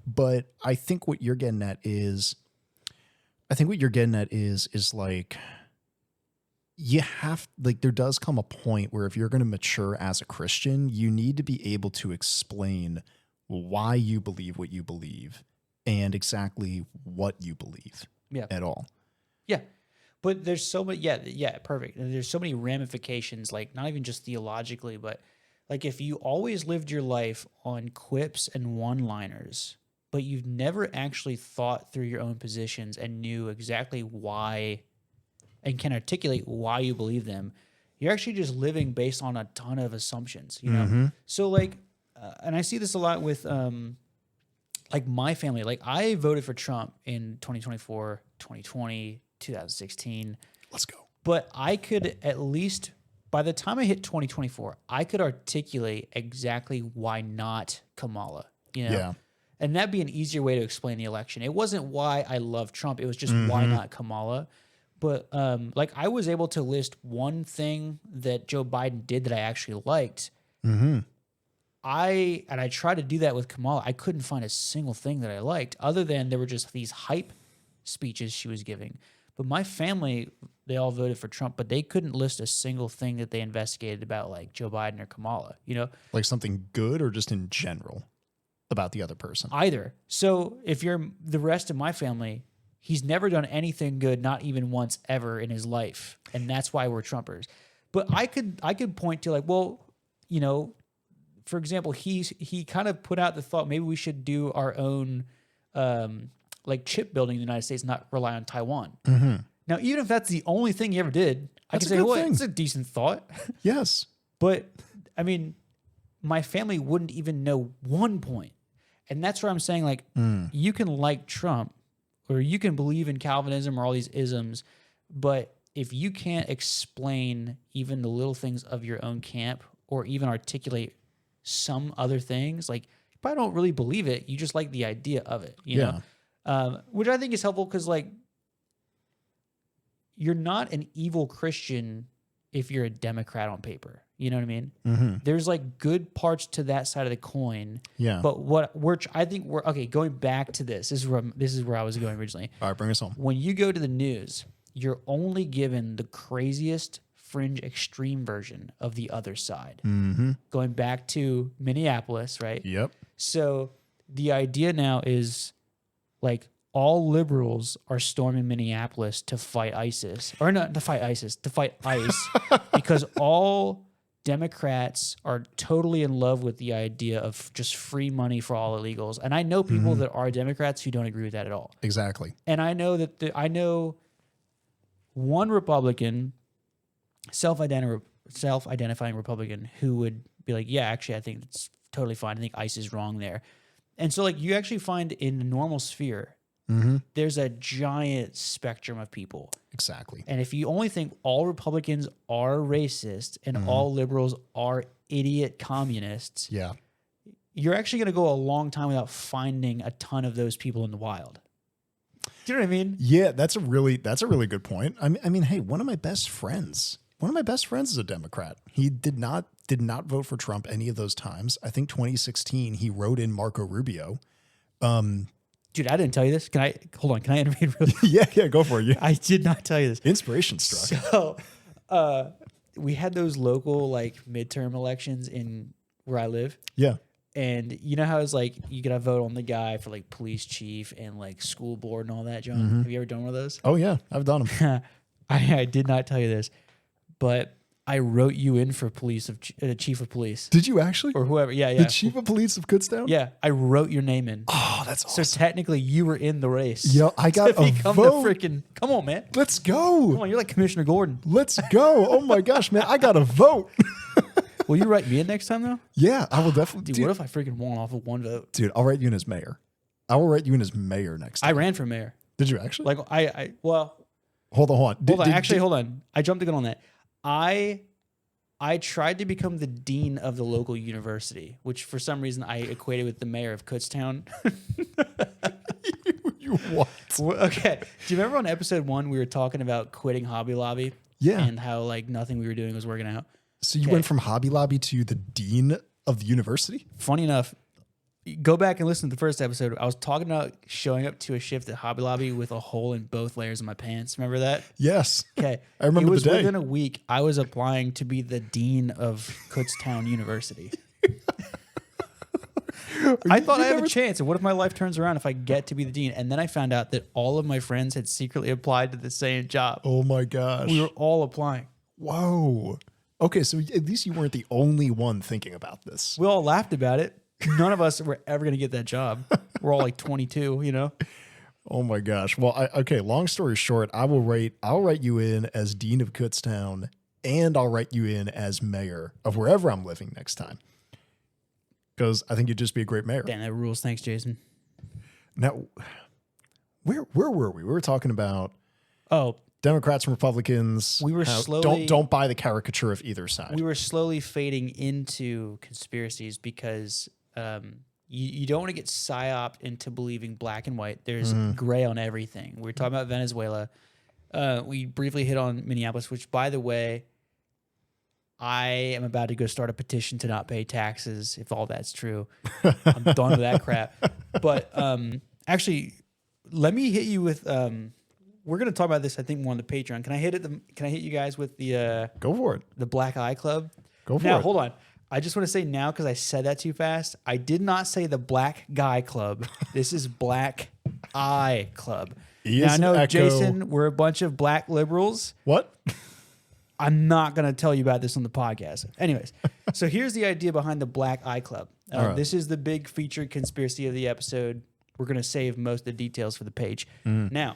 S1: But I think what you're getting at is like, you have, like, there does come a point where if you're going to mature as a Christian, you need to be able to explain why you believe what you believe and exactly what you believe at all.
S2: Yeah. But there's so many, yeah, perfect. And there's so many ramifications, like not even just theologically, but like if you always lived your life on quips and one-liners, but you've never actually thought through your own positions and knew exactly why and can articulate why you believe them, you're actually just living based on a ton of assumptions, you know? So like, and I see this a lot with like my family. Like I voted for Trump in 2024, 2020, 2016.
S1: Let's go.
S2: But I could at least, by the time I hit 2024, I could articulate exactly why not Kamala, you know?
S1: Yeah.
S2: And that'd be an easier way to explain the election. It wasn't why I love Trump. It was just why not Kamala. But like I was able to list one thing that Joe Biden did that I actually liked. I tried to do that with Kamala. I couldn't find a single thing that I liked, other than there were just these hype speeches she was giving. But my family, they all voted for Trump, but they couldn't list a single thing that they investigated about like Joe Biden or Kamala, you know?
S1: Like something good or just in general about the other person?
S2: Either. So if you're the rest of my family, he's never done anything good, not even once ever in his life. And that's why we're Trumpers. But I could point to like, well, you know, for example, he kind of put out the thought, maybe we should do our own like chip building in the United States, not rely on Taiwan. Now, even if that's the only thing he ever did, I can say, well, it's a decent thought.
S1: Yes.
S2: But I mean, my family wouldn't even know one point. And that's where I'm saying, like, you can like Trump or you can believe in Calvinism or all these isms, but if you can't explain even the little things of your own camp or even articulate some other things, like, you probably don't really believe it. You just like the idea of it, you know? Which I think is helpful because, like, you're not an evil Christian if you're a Democrat on paper. You know what I mean? There's like good parts to that side of the coin.
S1: Yeah.
S2: But I think we're okay. Going back to this is where I was going originally.
S1: All right, bring us home.
S2: When you go to the news, you're only given the craziest fringe extreme version of the other side. Going back to Minneapolis, right?
S1: Yep.
S2: So the idea now is like all liberals are storming Minneapolis to fight ISIS, or not to fight ISIS, to fight ICE, because all Democrats are totally in love with the idea of just free money for all illegals. And I know people that are Democrats who don't agree with that at all.
S1: Exactly.
S2: And I know that I know one Republican, self-identifying Republican, who would be like, yeah, actually, I think it's totally fine. I think ICE is wrong there. And so like you actually find in the normal sphere, there's a giant spectrum of people.
S1: Exactly.
S2: And if you only think all Republicans are racist and all liberals are idiot communists,
S1: Yeah.
S2: you're actually going to go a long time without finding a ton of those people in the wild. Do you know what I mean?
S1: Yeah, that's a really good point. I mean, hey, one of my best friends is a Democrat. He did not vote for Trump any of those times. I think 2016 he wrote in Marco Rubio.
S2: Dude, I didn't tell you this. Can I intervene really quick?
S1: Yeah, go for it. Yeah.
S2: I did not tell you this.
S1: Inspiration struck.
S2: So, we had those local like midterm elections in where I live.
S1: Yeah.
S2: And you know how it's like you gotta vote on the guy for like police chief and like school board and all that, John? Have you ever done one of those?
S1: Oh yeah, I've done them.
S2: I did not tell you this, but I wrote you in for chief of police
S1: Did you actually?
S2: or whoever. Yeah,
S1: The chief of police of Kutztown?
S2: Yeah, I wrote your name in.
S1: Oh, that's awesome.
S2: So technically, you were in the race.
S1: Yo, I got
S2: to
S1: a
S2: become
S1: vote.
S2: the freaking. Come on, man.
S1: Let's
S2: Come
S1: go.
S2: on, you're like Commissioner Gordon.
S1: Let's go. Oh my gosh, man. I got a vote.
S2: Will you write me in next time though?
S1: Yeah, I will definitely.
S2: Dude, what if I freaking won off of one vote?
S1: Dude, I'll write you in as mayor. I will write you in as mayor next time.
S2: I ran for mayor.
S1: Did you actually?
S2: Like hold
S1: Hold on.
S2: hold on. I jumped the gun on that. I tried to become the dean of the local university, which for some reason I equated with the mayor of Kutztown.
S1: You what?
S2: Well, okay. Do you remember on episode 1 we were talking about quitting Hobby Lobby?
S1: Yeah.
S2: And how like nothing we were doing was working out.
S1: So you went from Hobby Lobby to the dean of the university?
S2: Funny enough, go back and listen to the first episode. I was talking about showing up to a shift at Hobby Lobby with a hole in both layers of my pants. Remember that?
S1: Yes.
S2: Okay.
S1: I remember
S2: it was
S1: the day.
S2: within a week. I was applying to be the dean of Kutztown University. I thought I have a chance. And what if my life turns around if I get to be the dean? And then I found out that all of my friends had secretly applied to the same job.
S1: Oh my gosh.
S2: We were all applying.
S1: Whoa. Okay, so at least you weren't the only one thinking about this.
S2: We all laughed about it. None of us were ever going to get that job. We're all like 22, you know?
S1: Oh my gosh. Well, okay, long story short, I'll write you in as dean of Kutztown, and I'll write you in as mayor of wherever I'm living next time. Because I think you'd just be a great mayor.
S2: Damn, that rules. Thanks, Jason.
S1: Now, where were we? We were talking about Democrats and Republicans.
S2: We were slowly
S1: don't buy the caricature of either side.
S2: We were slowly fading into conspiracies because you don't want to get psyoped into believing black and white. There's gray on everything. We were talking about Venezuela. We briefly hit on Minneapolis, which, by the way, I am about to go start a petition to not pay taxes if all that's true. I'm done with that crap. But actually, let me hit you with. We're gonna talk about this, I think, more on the Patreon. Can I hit you guys with the
S1: Go for it.
S2: the Black Eye Club?
S1: Go for
S2: Now,
S1: it.
S2: hold on. I just want to say now, because I said that too fast, I did not say the Black Guy Club. This is Black Eye Club. Now, I know,
S1: Echo.
S2: Jason, we're a bunch of black liberals.
S1: What?
S2: I'm not going to tell you about this on the podcast. Anyways, so here's the idea behind the Black Eye Club.
S1: All right.
S2: This is the big featured conspiracy of the episode. We're going to save most of the details for the page. Now,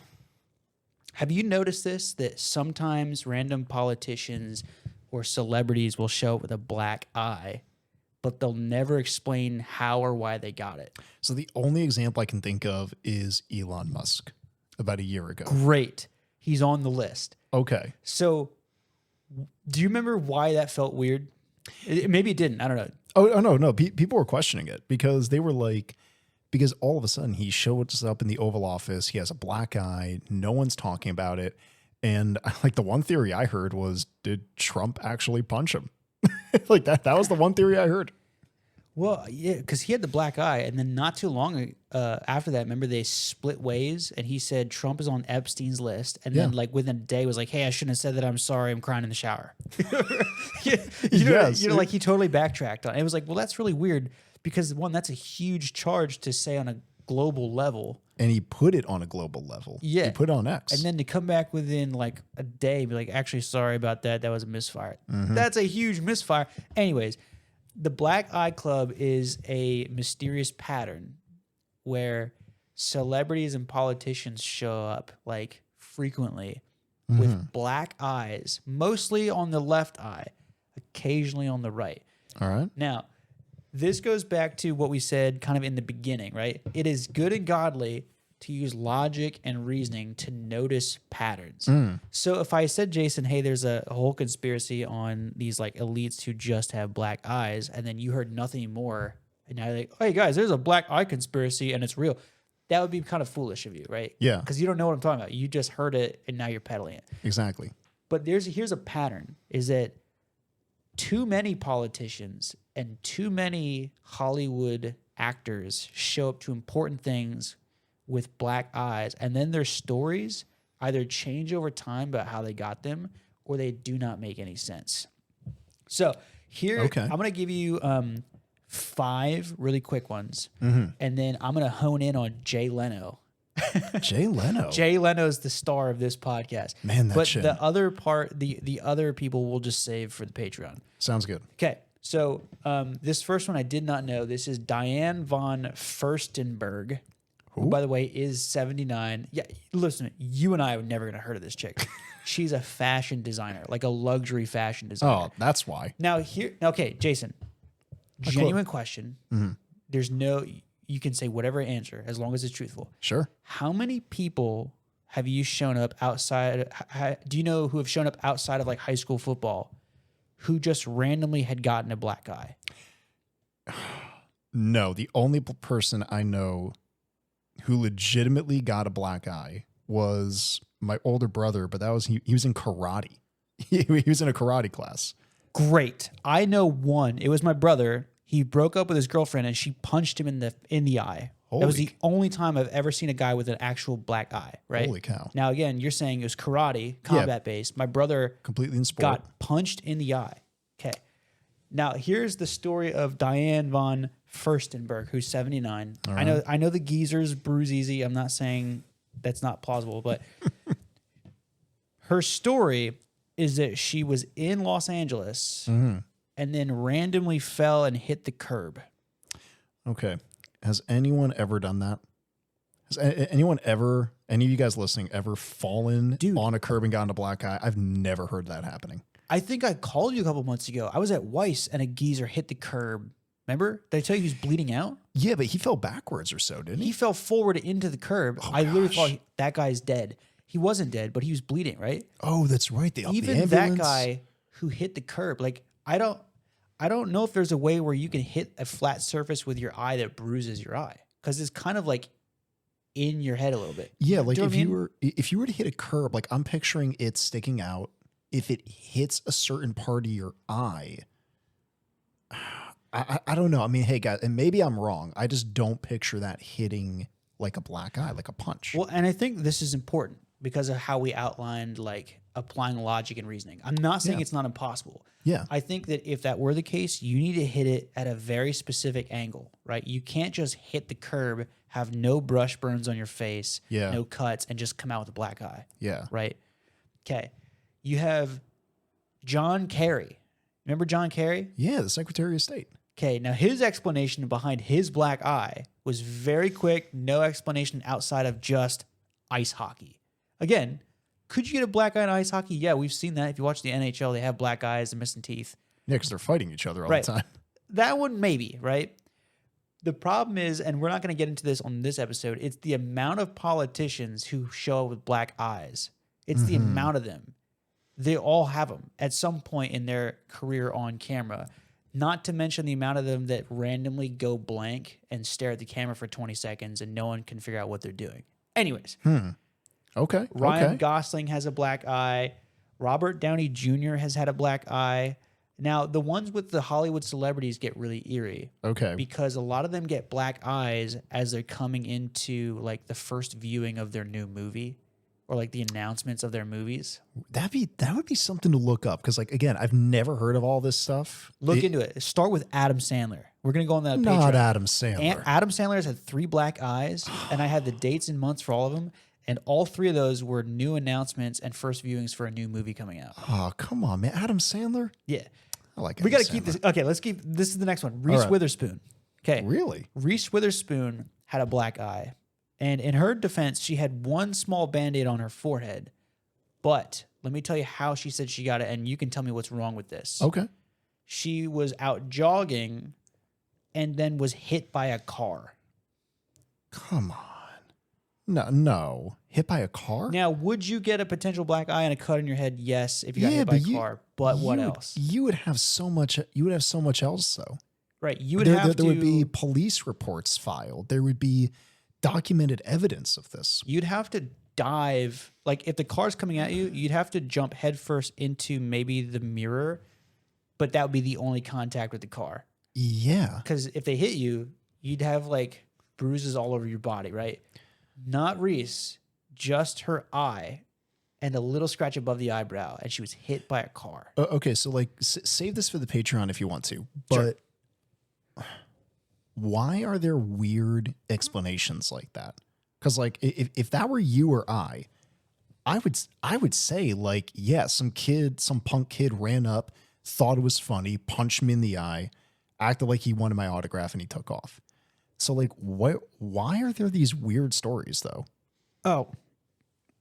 S2: have you noticed this, that sometimes random politicians or celebrities will show up with a black eye, but they'll never explain how or why they got it?
S1: So the only example I can think of is Elon Musk about a year ago.
S2: Great. He's on the list.
S1: Okay.
S2: So do you remember why that felt weird? Maybe it didn't. I don't know.
S1: Oh no. People were questioning it because they were like, because all of a sudden he shows up in the Oval Office. He has a black eye. No one's talking about it. And like the one theory I heard was, did Trump actually punch him? Like that was the one theory I heard.
S2: Well, yeah, because he had the black eye, and then not too long after that, remember they split ways, and he said Trump is on Epstein's list, and then like within a day was like, "Hey, I shouldn't have said that. I'm sorry. I'm crying in the shower."
S1: Yes.
S2: Like he totally backtracked on it. It was like, well, that's really weird because one, that's a huge charge to say on a global level.
S1: And he put it on a global level.
S2: Yeah.
S1: He put it on X.
S2: And then to come back within like a day, be like, actually, sorry about that. That was a misfire. That's a huge misfire. Anyways, the Black Eye Club is a mysterious pattern where celebrities and politicians show up like frequently with black eyes, mostly on the left eye, occasionally on the right.
S1: All right.
S2: Now, this goes back to what we said kind of in the beginning, right? It is good and godly to use logic and reasoning to notice patterns. So if I said, Jason, hey, there's a whole conspiracy on these like elites who just have black eyes, and then you heard nothing more, and now you're like, hey guys, there's a black eye conspiracy and it's real. that would be kind of foolish of you, right?
S1: Yeah.
S2: Because you don't know what I'm talking about. You just heard it and now you're peddling it.
S1: Exactly.
S2: But here's a pattern, is that too many politicians and too many Hollywood actors show up to important things with black eyes, and then their stories either change over time about how they got them, or they do not make any sense. So here,
S1: Okay.
S2: I'm going to give you 5 really quick ones, and then I'm going to hone in on Jay Leno.
S1: Jay Leno.
S2: Jay Leno's the star of this podcast.
S1: Man, that
S2: but
S1: shit.
S2: the other part, the other people we'll just save for the Patreon.
S1: Sounds good.
S2: Okay, so this first one I did not know. This is Diane von Furstenberg, who, by the way, is 79. Yeah, listen, you and I are never going to heard of this chick. She's a fashion designer, like a luxury fashion designer.
S1: Oh, that's why.
S2: Now okay, Jason, genuine question. There's no, you can say whatever answer as long as it's truthful.
S1: Sure.
S2: How many people have you shown up outside? Do you know who have shown up outside of like high school football who just randomly had gotten a black eye?
S1: No, the only person I know who legitimately got a black eye was my older brother, but that was he was in karate. He was in a karate class.
S2: Great. I know one. It was my brother. He broke up with his girlfriend and she punched him in the eye. That was the only time I've ever seen a guy with an actual black eye, right?
S1: Holy cow.
S2: Now, again, you're saying it was karate, combat-based. My brother
S1: Completely in sport.
S2: got punched in the eye. Okay. Now, here's the story of Diane von Furstenberg, who's 79.
S1: Right.
S2: I know the geezers bruise easy. I'm not saying that's not plausible, but her story is that she was in Los Angeles and then randomly fell and hit the curb.
S1: Okay. Has anyone ever done that? Has anyone ever, any of you guys listening, ever fallen on a curb and gotten a black eye? I've never heard that happening.
S2: I think I called you a couple months ago. I was at Weiss and a geezer hit the curb. Remember? Did I tell you he was bleeding out?
S1: Yeah, but he fell backwards or so, didn't
S2: He
S1: he?
S2: fell forward into the curb.
S1: Oh,
S2: I literally
S1: gosh.
S2: thought that guy's dead. He wasn't dead, but he was bleeding, right?
S1: Oh, that's right.
S2: Even
S1: the
S2: that
S1: ambulance.
S2: guy who hit the curb, like I don't know if there's a way where you can hit a flat surface with your eye that bruises your eye, because it's kind of like in your head a little bit.
S1: Yeah, like
S2: Do you know
S1: if
S2: what I
S1: you were to hit a curb, like I'm picturing it sticking out. If it hits a certain part of your eye, I don't know. I mean, hey guys, and maybe I'm wrong. I just don't picture that hitting like a black eye, like a punch.
S2: Well, and I think this is important because of how we outlined like applying logic and reasoning. I'm not saying it's not impossible.
S1: Yeah.
S2: I think that if that were the case, you need to hit it at a very specific angle, right? You can't just hit the curb, have no brush burns on your face, no cuts, and just come out with a black eye.
S1: Yeah.
S2: Right? Okay. You have John Kerry. Remember John Kerry?
S1: Yeah, the Secretary of State.
S2: Okay, now his explanation behind his black eye was very quick, no explanation outside of just ice hockey. Again, could you get a black eye in ice hockey? Yeah, we've seen that. If you watch the NHL, they have black eyes and missing teeth.
S1: Yeah, because they're fighting each other all
S2: Right.
S1: the time.
S2: That one, maybe, right? The problem is, and we're not going to get into this on this episode, it's the amount of politicians who show up with black eyes. It's the amount of them. They all have them at some point in their career on camera. Not to mention the amount of them that randomly go blank and stare at the camera for 20 seconds and no one can figure out what they're doing. Anyways,
S1: Okay.
S2: Ryan
S1: okay.
S2: Gosling has a black eye. Robert Downey Jr. has had a black eye. Now, the ones with the Hollywood celebrities get really eerie.
S1: Okay.
S2: Because a lot of them get black eyes as they're coming into like the first viewing of their new movie or like the announcements of their movies.
S1: that would be something to look up because, like, again, I've never heard of all this stuff.
S2: Look into it. Start with Adam Sandler. We're going to go on that
S1: Not
S2: Patreon.
S1: Adam Sandler.
S2: Adam Sandler has had 3 black eyes, and I had the dates and months for all of them. And all 3 of those were new announcements and first viewings for a new movie coming out.
S1: Oh, come on, man. Adam Sandler?
S2: Yeah.
S1: I like
S2: We
S1: Adam
S2: got to keep
S1: Sandler.
S2: this. Okay, let's keep this is the next one. Reese
S1: right.
S2: Witherspoon. Okay.
S1: Really?
S2: Reese Witherspoon had a black eye. And in her defense, she had one small band-aid on her forehead. But let me tell you how she said she got it, and you can tell me what's wrong with this.
S1: Okay.
S2: She was out jogging and then was hit by a car.
S1: Come on. No. Hit by a car?
S2: Now, would you get a potential black eye and a cut on your head? Yes, if you got hit by a car. But what else?
S1: You would have so much. You would have so much else, though.
S2: Right. You would
S1: There
S2: have
S1: would be police reports filed. There would be documented evidence of this.
S2: You'd have to dive, like if the car's coming at you, you'd have to jump headfirst into maybe the mirror, but that would be the only contact with the car.
S1: Yeah.
S2: Because if they hit you, you'd have like bruises all over your body, right? Not Reese, just her eye and a little scratch above the eyebrow, and she was hit by a car.
S1: Okay, so like save this for the Patreon if you want to, but why are there weird explanations like that? Because like if that were you or I would say like, yeah, some punk kid ran up, thought it was funny, punched me in the eye, acted like he wanted my autograph, and he took off. So like, why are there these weird stories though?
S2: Oh,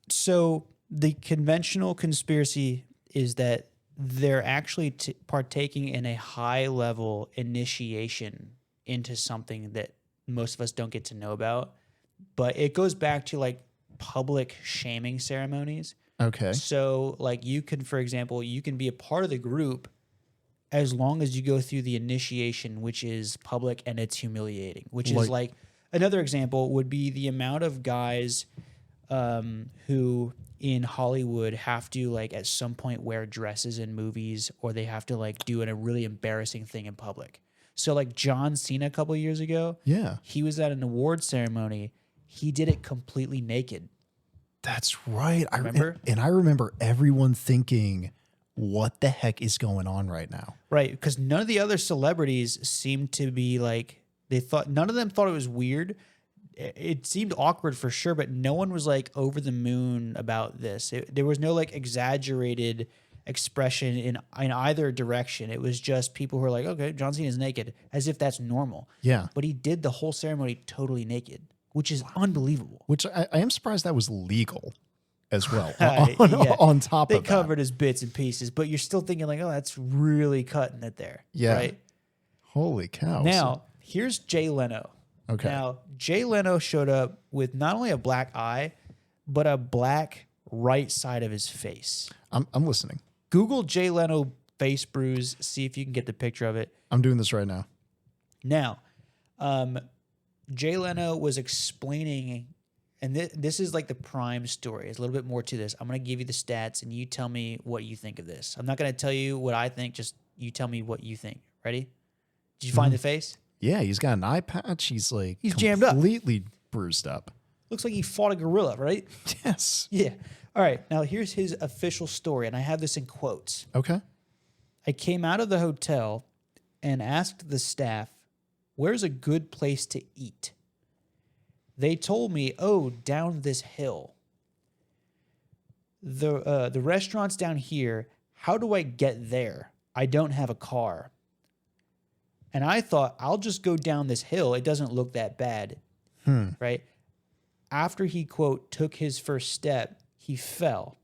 S2: so the conventional conspiracy is that they're actually partaking in a high level initiation into something that most of us don't get to know about. But it goes back to like public shaming ceremonies.
S1: Okay.
S2: So like you can, for example, you can be a part of the group as long as you go through the initiation, which is public and it's humiliating, which is like another example would be the amount of guys who in Hollywood have to like at some point wear dresses in movies, or they have to like do a really embarrassing thing in public. So like John Cena a couple of years ago,
S1: Yeah.
S2: he was at an award ceremony. He did it completely naked.
S1: That's right.
S2: Remember?
S1: And I remember everyone thinking, what the heck is going on right now?
S2: Right, because none of the other celebrities seemed to be like, none of them thought it was weird. It seemed awkward for sure, but no one was like over the moon about this. There was no like exaggerated expression in either direction. It was just people who were like, okay, John Cena's naked, as if that's normal.
S1: Yeah.
S2: But he did the whole ceremony totally naked, which is unbelievable.
S1: Which I am surprised that was legal as well.
S2: Yeah.
S1: On top
S2: They
S1: of that.
S2: covered his bits and pieces, but you're still thinking like, oh, that's really cutting it there.
S1: Yeah.
S2: Right?
S1: Holy cow.
S2: Now, here's Jay Leno.
S1: Okay.
S2: Now, Jay Leno showed up with not only a black eye, but a black right side of his face.
S1: I'm listening.
S2: Google Jay Leno face bruise, see if you can get the picture of it.
S1: I'm doing this right now.
S2: Now, Jay Leno was explaining, and this is like the prime story. There's a little bit more to this. I'm going to give you the stats, and you tell me what you think of this. I'm not going to tell you what I think. Just you tell me what you think. Ready? Did you find the face?
S1: Yeah, he's got an eye patch. He's
S2: jammed up.
S1: Completely bruised up.
S2: Looks like he fought a gorilla, right?
S1: Yes.
S2: Yeah. All right. Now, here's his official story, and I have this in quotes.
S1: Okay.
S2: I came out of the hotel and asked the staff, where's a good place to eat? They told me, oh, down this hill. The restaurant's down here. How do I get there? I don't have a car. And I thought, I'll just go down this hill. It doesn't look that bad. Right? After he, quote, took his first step, he fell.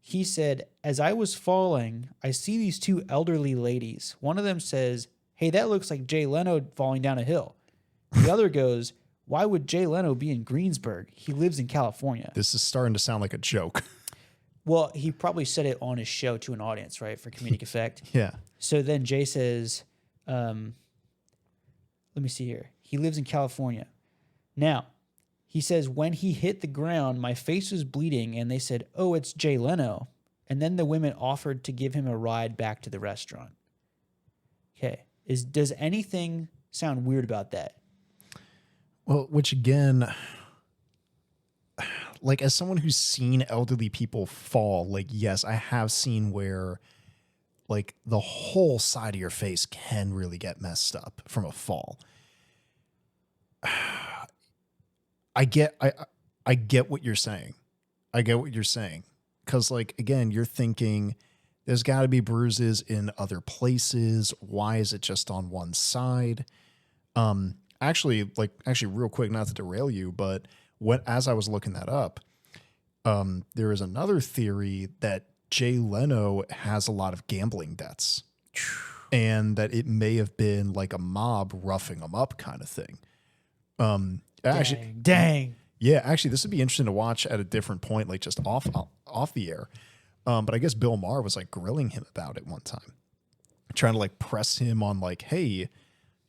S2: He said, as I was falling, I see these two elderly ladies. One of them says, hey, that looks like Jay Leno falling down a hill. The other goes, why would Jay Leno be in Greensburg? He lives in California.
S1: This is starting to sound like a joke.
S2: Well, he probably said it on his show to an audience, right, for comedic effect.
S1: Yeah.
S2: So then Jay says, let me see here. He lives in California. Now, he says, when he hit the ground, my face was bleeding, and they said, oh, it's Jay Leno. And then the women offered to give him a ride back to the restaurant. Okay. Does anything sound weird about that?
S1: Well, which again, like as someone who's seen elderly people fall, like, yes, I have seen where like the whole side of your face can really get messed up from a fall. I get what you're saying. I get what you're saying. Cause like, again, you're thinking there's gotta be bruises in other places. Why is it just on one side? Actually real quick, not to derail you, but as I was looking that up, there is another theory that Jay Leno has a lot of gambling debts and that it may have been like a mob roughing him up kind of thing.
S2: Dang.
S1: Yeah, actually, this would be interesting to watch at a different point, like just off the air. But I guess Bill Maher was like grilling him about it one time, trying to like press him on like, hey,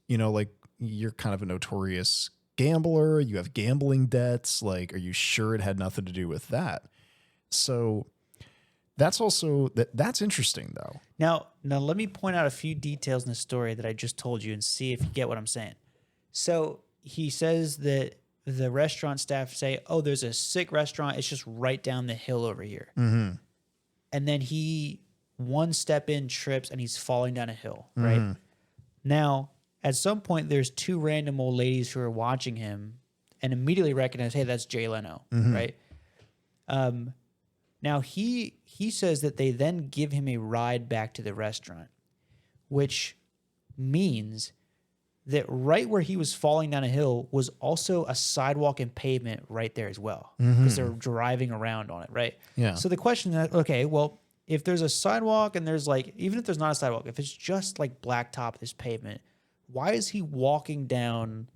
S1: you know, like you're kind of a notorious gambler, you have gambling debts. Like, are you sure it had nothing to do with that? So that's also that's interesting though.
S2: Now let me point out a few details in the story that I just told you and see if you get what I'm saying. So he says that the restaurant staff say, "Oh, there's a sick restaurant. It's just right down the hill over here."
S1: Mm-hmm.
S2: And then he one step in trips and he's falling down a hill, right? Now, at some point, there's two random old ladies who are watching him and immediately recognize, hey, that's Jay Leno, right? Now, he says that they then give him a ride back to the restaurant, which means that right where he was falling down a hill was also a sidewalk and pavement right there as well, because they're driving around on it, right?
S1: Yeah.
S2: So the question is, okay, well, if there's a sidewalk and there's like, even if there's not a sidewalk, if it's just like blacktop, this pavement, why is he walking down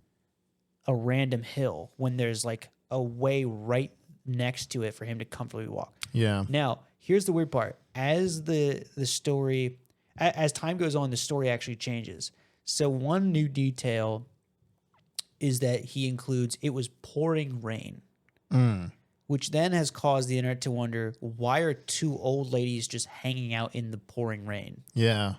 S2: a random hill when there's like a way right next to it for him to comfortably walk?
S1: Yeah.
S2: Now, here's the weird part. As the story, as time goes on, the story actually changes. So one new detail is that he includes it was pouring rain, which then has caused the internet to wonder, why are two old ladies just hanging out in the pouring rain
S1: Yeah.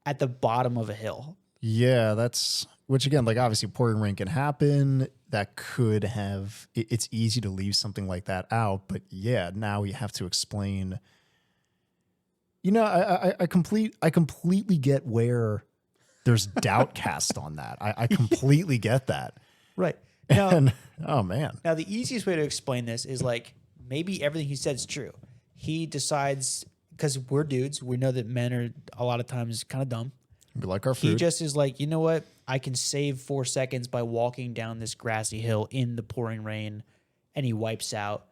S2: at the bottom of a hill?
S1: Yeah, that's which again, like obviously pouring rain can happen. That could have it's easy to leave something like that out, but yeah, now you have to explain. You know, I completely get where there's doubt cast on that. I completely get that.
S2: Right. Now,
S1: And oh man.
S2: now, the easiest way to explain this is like maybe everything he said is true. He decides, because we're dudes, we know that men are a lot of times kind of dumb.
S1: We like our
S2: He
S1: food.
S2: just is like, you know what? I can save 4 seconds by walking down this grassy hill in the pouring rain, and he wipes out.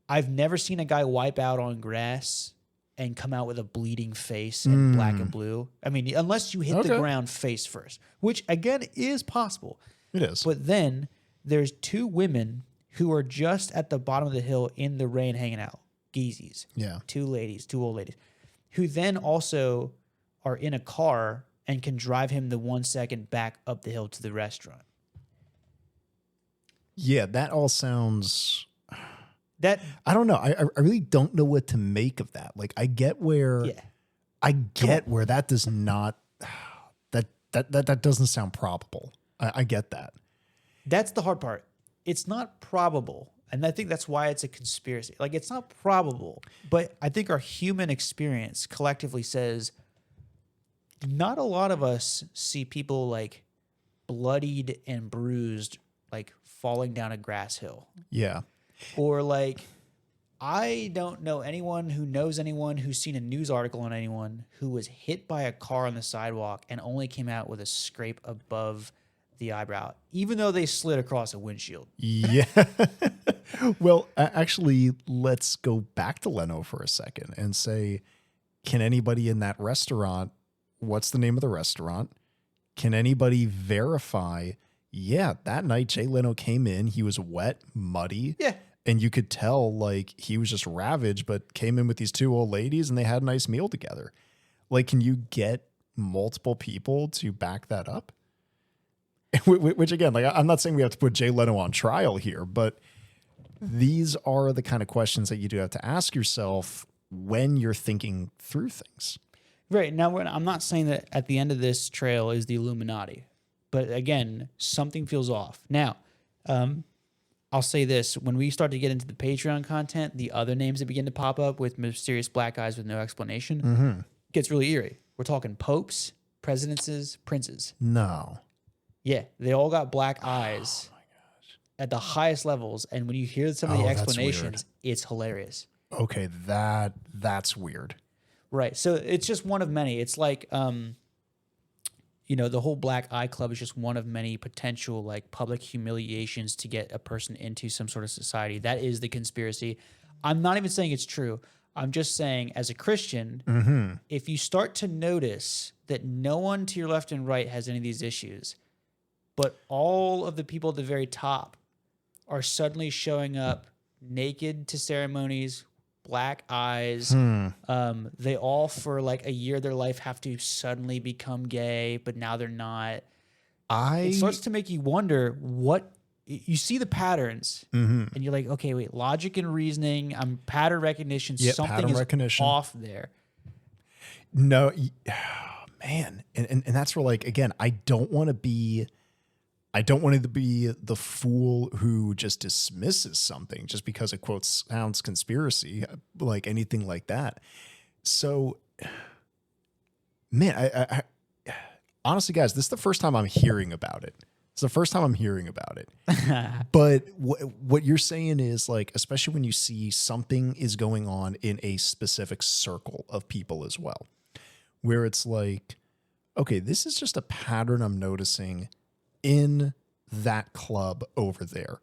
S2: I've never seen a guy wipe out on grass and come out with a bleeding face and black and blue. I mean, unless you hit the
S1: Okay.
S2: ground face first, which again is possible.
S1: It is.
S2: But then there's two women who are just at the bottom of the hill in the rain hanging out. Geezies.
S1: Yeah.
S2: Two ladies, two old ladies, who then also are in a car and can drive him the 1 second back up the hill to the restaurant.
S1: Yeah, that all sounds
S2: That,
S1: I don't know. I really don't know what to make of that. Like I get where
S2: yeah.
S1: I get where that does not that doesn't sound probable. I get that.
S2: That's the hard part. It's not probable. And I think that's why it's a conspiracy. Like, it's not probable, but I think our human experience collectively says not a lot of us see people like bloodied and bruised, like falling down a grass hill.
S1: Yeah.
S2: Or like, I don't know anyone who knows anyone who's seen a news article on anyone who was hit by a car on the sidewalk and only came out with a scrape above the eyebrow, even though they slid across a windshield.
S1: Yeah. Well, actually, let's go back to Leno for a second and say, can anybody in that restaurant, what's the name of the restaurant? Can anybody verify, yeah, that night Jay Leno came in, he was wet, muddy.
S2: Yeah.
S1: And you could tell like he was just ravaged, but came in with these two old ladies and they had a nice meal together. Like, can you get multiple people to back that up? Which again, like I'm not saying we have to put Jay Leno on trial here, but these are the kind of questions that you do have to ask yourself when you're thinking through things.
S2: Right. Now, I'm not saying that at the end of this trail is the Illuminati, but again, something feels off. Now, I'll say this. When we start to get into the Patreon content, the other names that begin to pop up with mysterious black eyes with no explanation gets really eerie. We're talking popes, presidents, princes.
S1: No.
S2: Yeah, they all got black eyes at the highest levels. And when you hear some of the
S1: that's
S2: explanations, it's hilarious.
S1: Okay, that's weird.
S2: Right. So it's just one of many. It's like, you know, the whole Black Eye Club is just one of many potential like public humiliations to get a person into some sort of society. That is the conspiracy. I'm not even saying it's true. I'm just saying, as a Christian, if you start to notice that no one to your left and right has any of these issues, but all of the people at the very top are suddenly showing up naked to ceremonies, black eyes. They all, for like a year of their life, have to suddenly become gay, but now they're not. it starts to make you wonder what you see the patterns, and you're like, okay, wait, logic and reasoning, pattern recognition, something
S1: pattern
S2: is
S1: recognition.
S2: off there.
S1: No, man, and that's where, like, again, I don't want to be the fool who just dismisses something just because it quote sounds conspiracy, like anything like that. So, man, I honestly, guys, this is the first time I'm hearing about it. It's the first time I'm hearing about it. But what you're saying is, like, especially when you see something is going on in a specific circle of people as well, where it's like, okay, this is just a pattern I'm noticing in that club over there.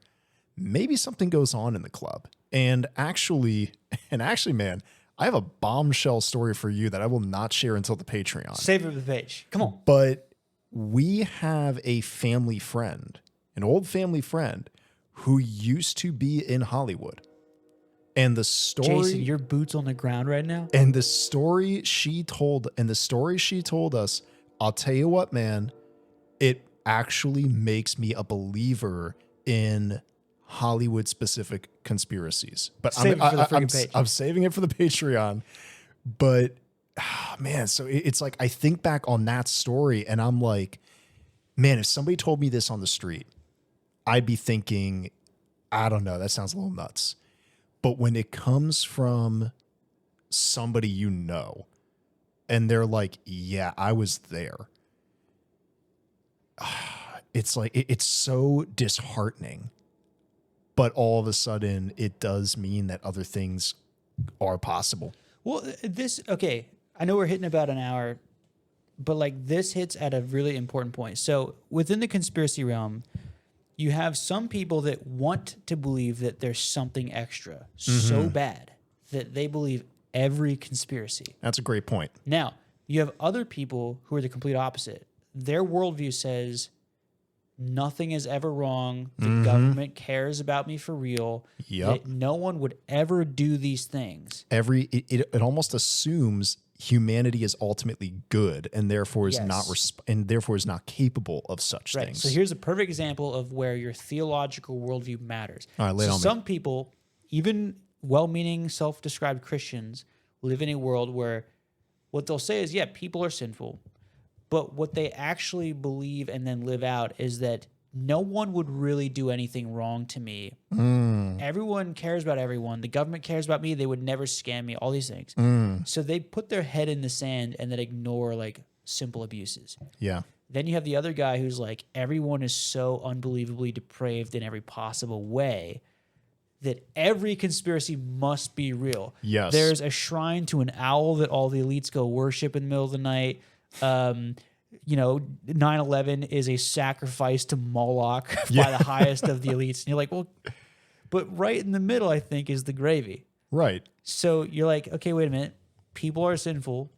S1: Maybe something goes on in the club. And actually, man, I have a bombshell story for you that I will not share until the Patreon.
S2: Save it for the page. Come on.
S1: But we have a family friend, an old family friend, who used to be in Hollywood. And the story,
S2: Jason, your boots on the ground right now.
S1: and the story she told us, I'll tell you what, man, it actually makes me a believer in Hollywood specific conspiracies. But
S2: Save it for the freaking page.
S1: I'm saving it for the Patreon. But man, so it's like I think back on that story and I'm like, man, if somebody told me this on the street, I'd be thinking, I don't know, that sounds a little nuts. But when it comes from somebody you know, and they're like, yeah, I was there, it's like, it's so disheartening. But all of a sudden, it does mean that other things are possible.
S2: Well, okay, I know we're hitting about an hour, but like this hits at a really important point. So within the conspiracy realm, you have some people that want to believe that there's something extra so bad that they believe every conspiracy.
S1: That's a great point.
S2: Now, you have other people who are the complete opposite. Their worldview says nothing is ever wrong. The government cares about me for real.
S1: Yep.
S2: That no one would ever do these things.
S1: It almost assumes humanity is ultimately good and therefore is not capable of such things.
S2: So here's a perfect example of where your theological worldview matters.
S1: All right, lay it on me.
S2: Some people, even well-meaning, self-described Christians, live in a world where what they'll say is, yeah, people are sinful, but what they actually believe and then live out is that no one would really do anything wrong to me. Everyone cares about everyone. The government cares about me. They would never scam me, all these things. So they put their head in the sand and then ignore like simple abuses.
S1: Yeah.
S2: Then you have the other guy who's like, everyone is so unbelievably depraved in every possible way that every conspiracy must be real.
S1: Yes.
S2: There's a shrine to an owl that all the elites go worship in the middle of the night. 9/11 is a sacrifice to Moloch by the highest of the elites. And you're like, well, but right in the middle, I think, is the gravy.
S1: Right.
S2: So you're like, okay, wait a minute. People are sinful.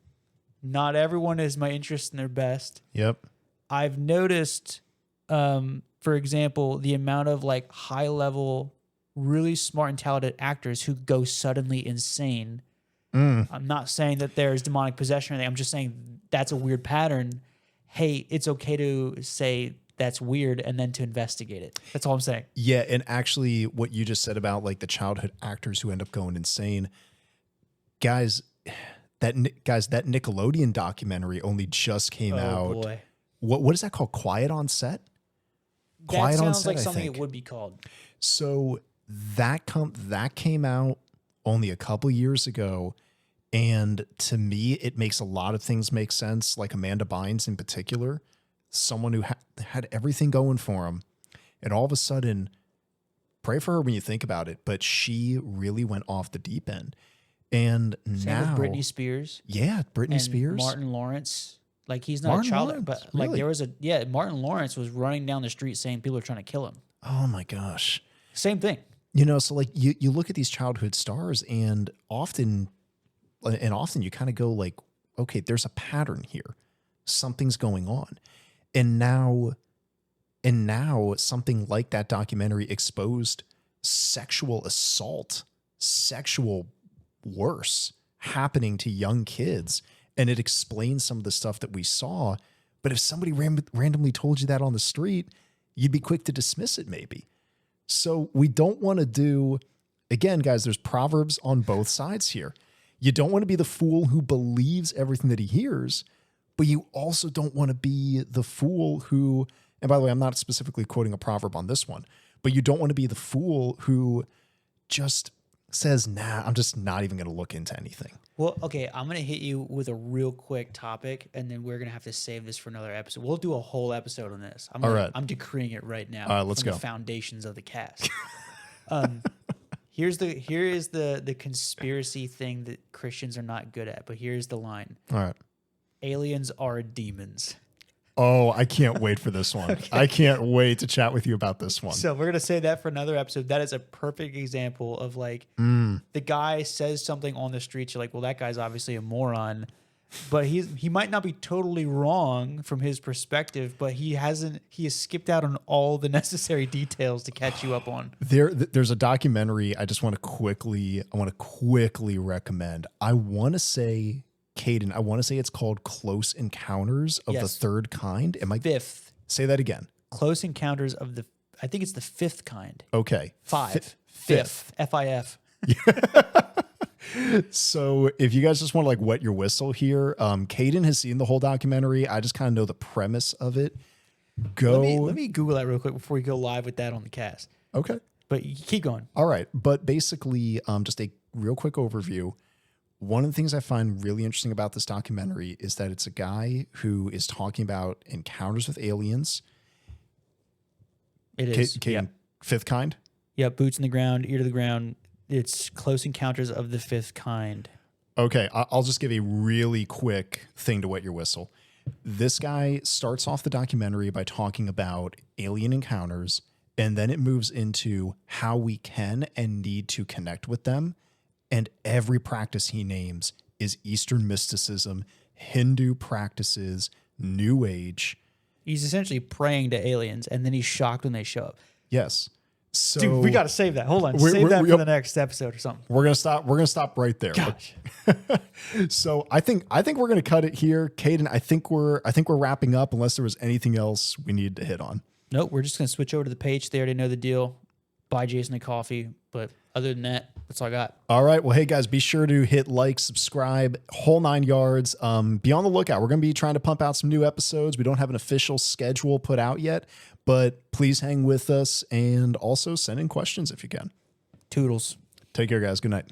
S2: Not everyone is my interest in their best.
S1: Yep.
S2: I've noticed, for example, the amount of like high level, really smart and talented actors who go suddenly insane. I'm not saying that there's demonic possession or anything. I'm just saying that's a weird pattern. Hey, it's okay to say that's weird and then to investigate it. That's all I'm saying.
S1: Yeah, and actually what you just said about like the childhood actors who end up going insane. Guys, that Nickelodeon documentary only just came out.
S2: Oh boy.
S1: What is that called? Quiet on Set?
S2: That sounds like something it would be called.
S1: So that came out only a couple years ago. And to me, it makes a lot of things make sense, like Amanda Bynes in particular, someone who had everything going for him. And all of a sudden, pray for her when you think about it, but she really went off the deep end. And
S2: Same
S1: now
S2: with Britney Spears.
S1: Yeah, Britney
S2: And
S1: Spears.
S2: Martin Lawrence. Like he's not
S1: Martin
S2: a child,
S1: Lawrence,
S2: but like
S1: really?
S2: there was Martin Lawrence was running down the street saying people are trying to kill him.
S1: Oh my gosh.
S2: Same thing.
S1: So like you look at these childhood stars and often you kind of go like, okay, there's a pattern here. Something's going on. And now something like that documentary exposed sexual assault, sexual worse happening to young kids. And it explains some of the stuff that we saw. But if somebody randomly told you that on the street, you'd be quick to dismiss it maybe. So we don't want to do, again, guys, there's proverbs on both sides here. You don't want to be the fool who believes everything that he hears, but you also don't want to be the fool who, and by the way, I'm not specifically quoting a proverb on this one, but you don't want to be the fool who just says, nah, I'm just not even going to look into anything.
S2: Well, okay, I'm going to hit you with a real quick topic, and then we're going to have to save this for another episode. We'll do a whole episode on this.
S1: All right.
S2: I'm decreeing it right now.
S1: All right, let's
S2: from
S1: go.
S2: The foundations of the cast. Here is the conspiracy thing that Christians are not good at, but here's the line.
S1: All right.
S2: Aliens are demons.
S1: Oh, I can't wait for this one. Okay. I can't wait to chat with you about this one.
S2: So we're going to say that for another episode. That is a perfect example of like the guy says something on the street. You're like, well, that guy's obviously a moron, but he might not be totally wrong from his perspective, but he has skipped out on all the necessary details to catch you up on.
S1: There's a documentary I want to quickly recommend. I want to say, Caden, I want to say it's called Close Encounters of the Third Kind. Am I
S2: fifth?
S1: Say that again.
S2: Close Encounters of the, I think it's the fifth kind.
S1: Okay.
S2: Fifth. F-I-F.
S1: So if you guys just want to like wet your whistle here, Caden has seen the whole documentary. I just kind of know the premise of it.
S2: Let me Google that real quick before we go live with that on the cast.
S1: Okay.
S2: But you keep going.
S1: All right. But basically, just a real quick overview. One of the things I find really interesting about this documentary is that it's a guy who is talking about encounters with aliens.
S2: It is.
S1: Caden, Fifth kind?
S2: Yeah, boots in the ground, ear to the ground. It's Close Encounters of the Fifth Kind.
S1: Okay, I'll just give a really quick thing to wet your whistle. This guy starts off the documentary by talking about alien encounters, and then it moves into how we can and need to connect with them. And every practice he names is Eastern mysticism, Hindu practices, New Age.
S2: He's essentially praying to aliens, and then he's shocked when they show up.
S1: Yes. So
S2: dude, we got to save that. Hold on, save that for the next episode or something.
S1: We're gonna stop right there.
S2: Gosh.
S1: So I think we're gonna cut it here, Caden. I think we're wrapping up unless there was anything else we needed to hit on.
S2: Nope, we're just gonna switch over to the page. They already know the deal. Buy Jason a coffee, but other than that, that's all I got.
S1: All right. Well, hey guys, be sure to hit like, subscribe, whole 9 yards. Be on the lookout. We're going to be trying to pump out some new episodes. We don't have an official schedule put out yet, but please hang with us and also send in questions if you can.
S2: Toodles.
S1: Take care, guys. Good night.